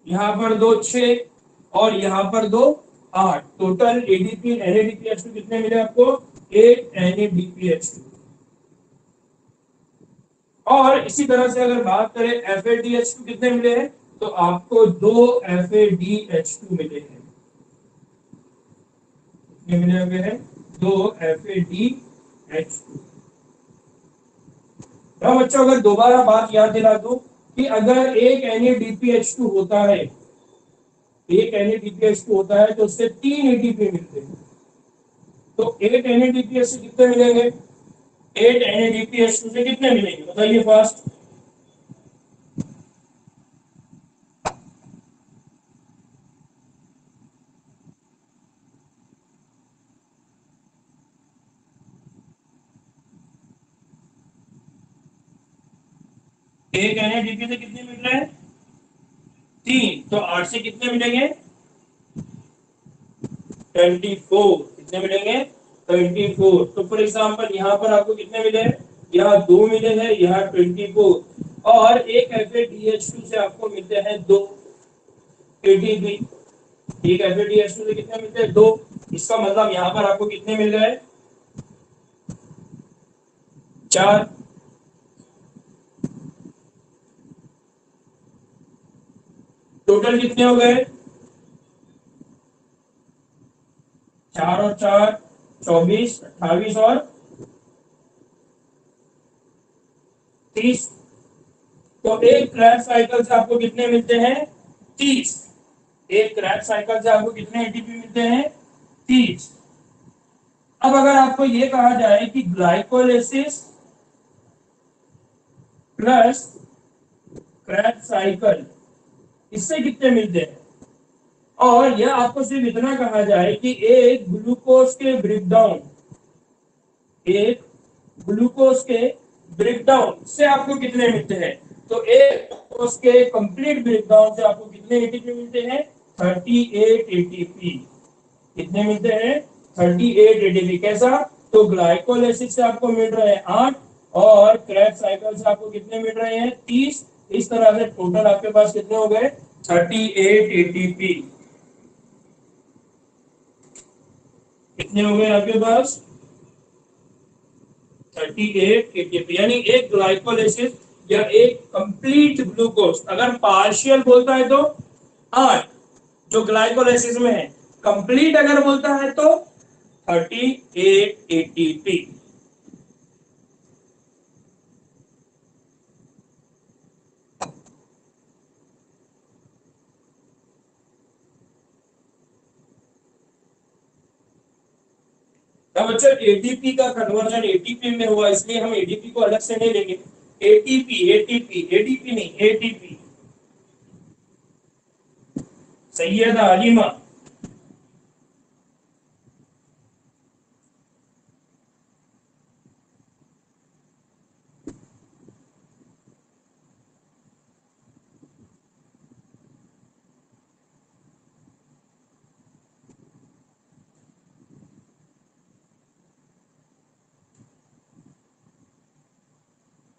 [SPEAKER 1] यहाँ पर 2 6 और यहाँ पर 2 8। टोटल ADP NADPH2 कितने मिले आपको, 8 NADPH2। और इसी तरह से अगर बात करें FADH2 कितने मिले हैं, तो आपको 2 FADH2 मिले हैं। कितने मिले हुए हैं, 2 FADH2। तो बच्चों अगर दोबारा बात याद दिला दूं कि अगर एक NADPH2 होता है, एक NADPH2 होता है तो उससे 3 ATP मिलते हैं। तो 8 NADPH2 कितने मिलेंगे, 8 NADPH2 से कितने मिलेंगे बताइए फास्ट। एक NADP से कितने मिल रहे हैं, 3। तो 8 से कितने मिलेंगे, 24। कितने मिलेंगे, 24। तो फॉर एग्जांपल यहाँ पर आपको कितने मिले हैं, यहाँ 2 मिले हैं, यहाँ 24। और एक FADH2 से आपको मिलते हैं 2 ATP। एक FADH2 से कितने मिलते हैं, 2। इसका मतलब यहाँ पर आपको कितने मिल गए, 4। टोटल कितने हो गए, 4 और 4 24, 28 और 30। तो एक क्रैब साइकिल से आपको कितने मिलते हैं, 30। एक क्रैब साइकिल से आपको कितने एटीपी मिलते हैं, 30। अब अगर आपको ये कहा जाए कि ग्लाइकोलाइसिस प्लस क्रैब साइकिल, इससे कितने मिलते हैं, और यह आपको सिर्फ इतना कहा जाए कि एक ग्लूकोज के ब्रेकडाउन, एक ग्लूकोज के ब्रेकडाउन से आपको कितने मिलते हैं, तो एक ग्लूकोज के कंप्लीट ब्रेकडाउन से आपको कितने एटीपी मिलते हैं, 38 एटीपी। कितने मिलते हैं, 38 एटीपी। कैसा, तो ग्लाइकोलाइसिस से आपको मिल रहे हैं 8 और क्रैब साइकिल से आपको कितने मिल रहे हैं, 30। इस तरह से टोटल आपके पास कितने हो गए, 38 एटीपी। कितने हो गए आपके पास, 38 एटीपी। यानी एक ग्लाइकोलाइसिस या एक कंप्लीट ग्लूकोज अगर पार्शियल बोलता है तो 8 जो ग्लाइकोलाइसिस में है, कंप्लीट अगर बोलता है तो 38 एटीपी। अब बच्चों एटीपी का कन्वर्जन एटीपी में हुआ, इसलिए हम एटीपी को अलग से नहीं लेंगे। एटीपी एटीपी एटीपी नहीं, एटीपी। सैयदा अलीमा,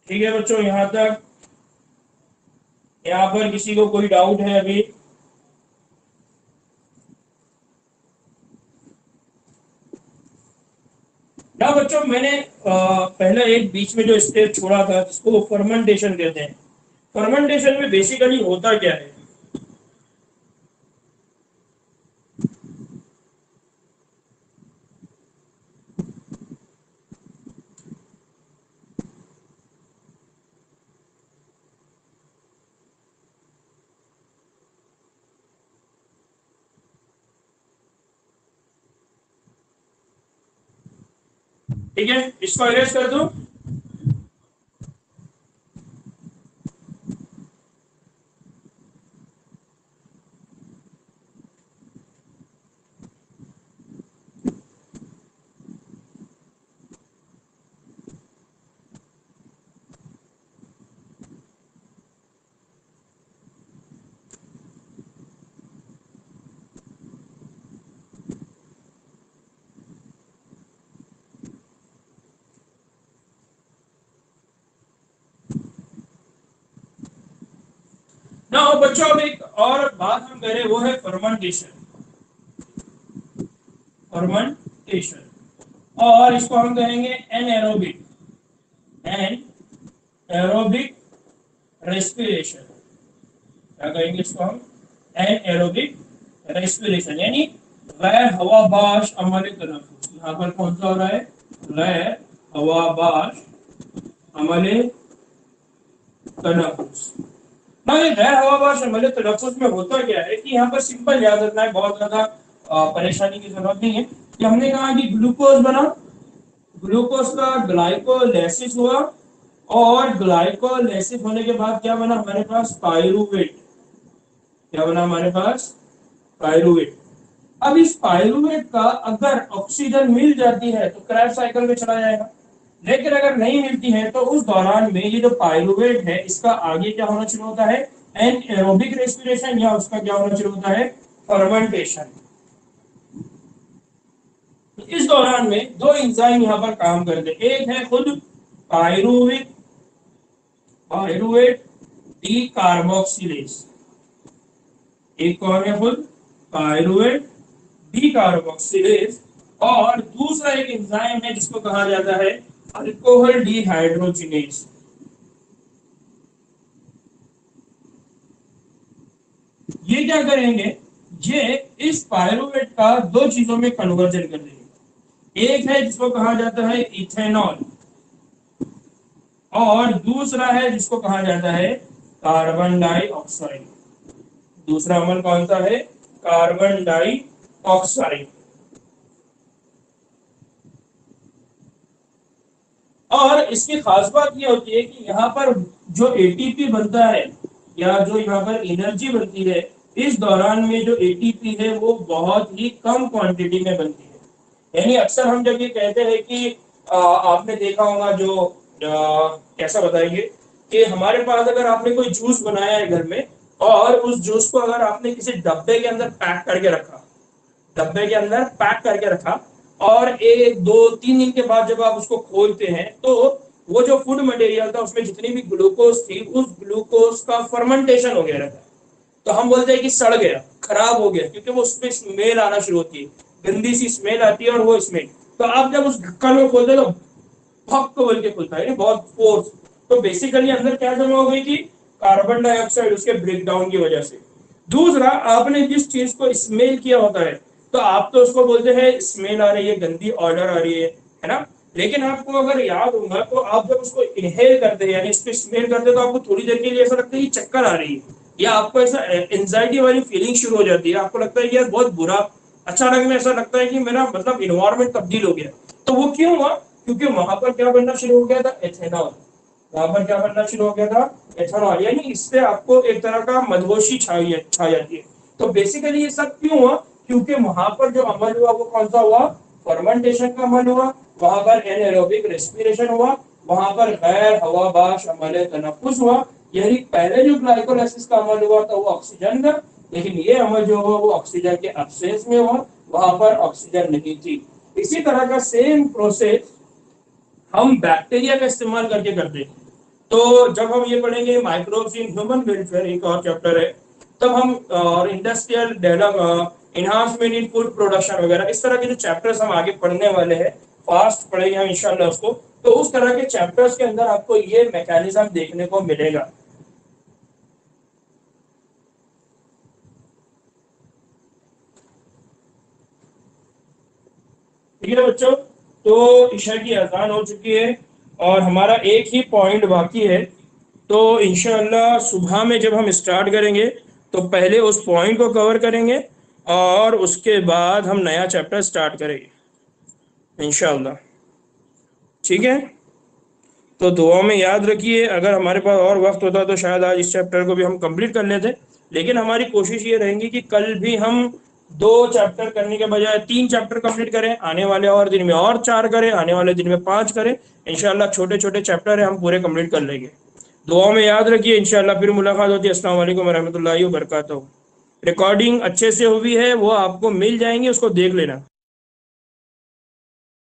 [SPEAKER 1] ठीक है बच्चों, यहां तक, यहाँ पर किसी को कोई डाउट है अभी? ना बच्चों, मैंने पहले एक बीच में जो स्टेप छोड़ा था जिसको फर्मेंटेशन कहते हैं, फर्मेंटेशन में बेसिकली होता क्या है। ठीक है, इसको अरेस्ट कर दो। ना बच्चों, अब एक और बात हम करें, वो है फर्मेंटेशन। फर्मेंटेशन, और इसको हम कहेंगे एनएरोबिक, एनएरोबिक रेस्पिरेशन। क्या कहेंगे इसको हम, एनएरोबिक रेस्पिरेशन, यानी गैर हवाबाश अमल तनफुस। यहाँ पर कौन सा हो रहा है, गैर हवाबाश अमल तनफुस। ना ये गैर हवाबाश अमल तनफुस में होता क्या है कि यहाँ पर सिंपल याद रखना है, बहुत ज्यादा परेशानी की जरूरत नहीं है। कि हमने कहा कि ग्लूकोज बना, ग्लूकोज का ग्लाइकोलाइसिस हुआ, और ग्लाइकोलाइसिस होने के बाद क्या बना हमारे पास, पायरूवेट। क्या बना हमारे पास, पायरूवेट। अब इस पायरूवेट का अगर ऑक्सीजन मिल जाती है तो क्रैब साइकिल में चला जाएगा, लेकिन अगर नहीं मिलती है तो उस दौरान में ये जो पायरूवेट है इसका आगे क्या होना शुरू होता है, एनएरोबिक रेस्पिरेशन, या उसका क्या होना शुरू होता है, फर्मेंटेशन। तो इस दौरान में दो एंजाइम यहाँ पर काम करते हैं, एक है खुद पायरूवेट, पायरूवेट डी कार्बोक्सिलेज, एक कौन है खुद पायरूवेट डी कार्बोक्सिलेज, और दूसरा एक एंजाइम है जिसको कहा जाता है अल्कोहल डिहाइड्रोजिनेज। ये क्या करेंगे, ये इस पायरूवेट का दो चीजों में कन्वर्जन कर देंगे, एक है जिसको कहा जाता है इथेनॉल, और दूसरा है जिसको कहा जाता है कार्बन डाइऑक्साइड। दूसरा अमल कौन सा है, कार्बन डाइऑक्साइड। और इसकी खास बात ये होती है कि यहाँ पर जो एटीपी बनता है या जो यहाँ पर एनर्जी बनती है, इस दौरान में जो एटीपी है वो बहुत ही कम क्वांटिटी में बनती है। यानी अक्सर हम जब ये कहते हैं कि आपने देखा होगा जो कैसा बताएंगे कि हमारे पास अगर आपने कोई जूस बनाया है घर में और उस जूस को अगर आपने किसी डब्बे के अंदर पैक करके रखा, डब्बे के अंदर पैक करके रखा और 1 2 3 दिन के बाद जब आप उसको खोलते हैं तो वो जो फूड मटेरियल था उसमें जितनी भी ग्लूकोज थी उस ग्लूकोज का फर्मेंटेशन हो गया रहता है। तो हम बोलते हैं कि सड़ गया, खराब हो गया, क्योंकि वो उसमें स्मेल आना शुरू होती है, गंदी सी स्मेल आती है। और वो स्मेल तो आप जब उस ढक्कन में खोलते हो तो भक बोल के खुलता है, बहुत फोर्स। तो बेसिकली अंदर क्या जमा हो गई थी, कार्बन डाइऑक्साइड उसके ब्रेकडाउन की वजह से। दूसरा, आपने जिस चीज को स्मेल किया होता है तो आप तो उसको बोलते हैं स्मेल आ रही है, गंदी ऑर्डर आ रही है ना। लेकिन आपको अगर याद होगा तो आप जब उसको इनहेल करते हैं यानी इसको स्मेल करते हैं तो आपको थोड़ी देर के लिए ऐसा लगता है कि चक्कर आ रही है या आपको ऐसा एंजाइटी वाली फीलिंग शुरू हो जाती है। आपको लगता है कि यार बहुत बुरा, अचानक में ऐसा लगता है कि मेरा मतलब इन्वायरमेंट तब्दील हो गया। तो वो क्यों हुआ? क्योंकि वहां पर क्या बनना शुरू हो गया था, एथेनॉल। वहां पर क्या बनना शुरू हो गया था, एथेनॉल। यानी इससे आपको एक तरह का मदहोशी छा जाती है। तो बेसिकली ये सब क्यों हुआ? क्योंकि वहां पर जो अमल हुआ वो कौन सा हुआ, फर्मेंटेशन का अमल हुआ। वहां पर एनारोबिक रेस्पिरेशन हुआ, वहां पर गैर हवाबाश अमल तनफुस हुआ। यानी पहले जो ग्लाइकोलाइसिस का अमल हुआ था वो ऑक्सीजन का, लेकिन ये अमल जो हुआ वो ऑक्सीजन के अब्सेंस में हुआ, वहां पर ऑक्सीजन नहीं थी। इसी तरह का सेम प्रोसेस हम बैक्टीरिया का इस्तेमाल करके करते हैं। तो जब हम ये पढ़ेंगे माइक्रोब्स इन ह्यूमन वेलफेयर, एक और चैप्टर है, तब हम और इंडस्ट्रियल डेवलप इन्हांसमेंट इन फूड प्रोडक्शन वगैरह इस तरह के जो चैप्टर्स हम आगे पढ़ने वाले हैं, फास्ट पढ़ेंगे हम इंशाल्लाह उसको। तो उस तरह के चैप्टर्स के अंदर आपको ये मैकेनिज्म देखने को मिलेगा। ठीक है बच्चों, तो ईशा की अजान हो चुकी है और हमारा एक ही पॉइंट बाकी है। तो इंशाल्लाह सुबह में जब हम स्टार्ट करेंगे तो पहले उस पॉइंट को कवर करेंगे और उसके बाद हम नया चैप्टर स्टार्ट करेंगे इंशाल्लाह। ठीक है, तो दुआ में याद रखिए, अगर हमारे पास और वक्त होता तो शायद आज इस चैप्टर को भी हम कंप्लीट कर लेते। लेकिन हमारी कोशिश ये रहेगी कि कल भी हम 2 चैप्टर करने के बजाय 3 चैप्टर कंप्लीट करें, आने वाले और दिन में और 4 करें, आने वाले दिन में 5 करें। इंशाल्लाह छोटे छोटे चैप्टर है हम पूरे कंप्लीट कर लेंगे। दुआ में याद रखिए, इंशाल्लाह फिर मुलाकात होती है। अस्सलाम वालेकुम वरहमतुल्लाहि वबरकातुहू। रिकॉर्डिंग अच्छे से हुई है वो आपको मिल जाएंगे, उसको देख लेना।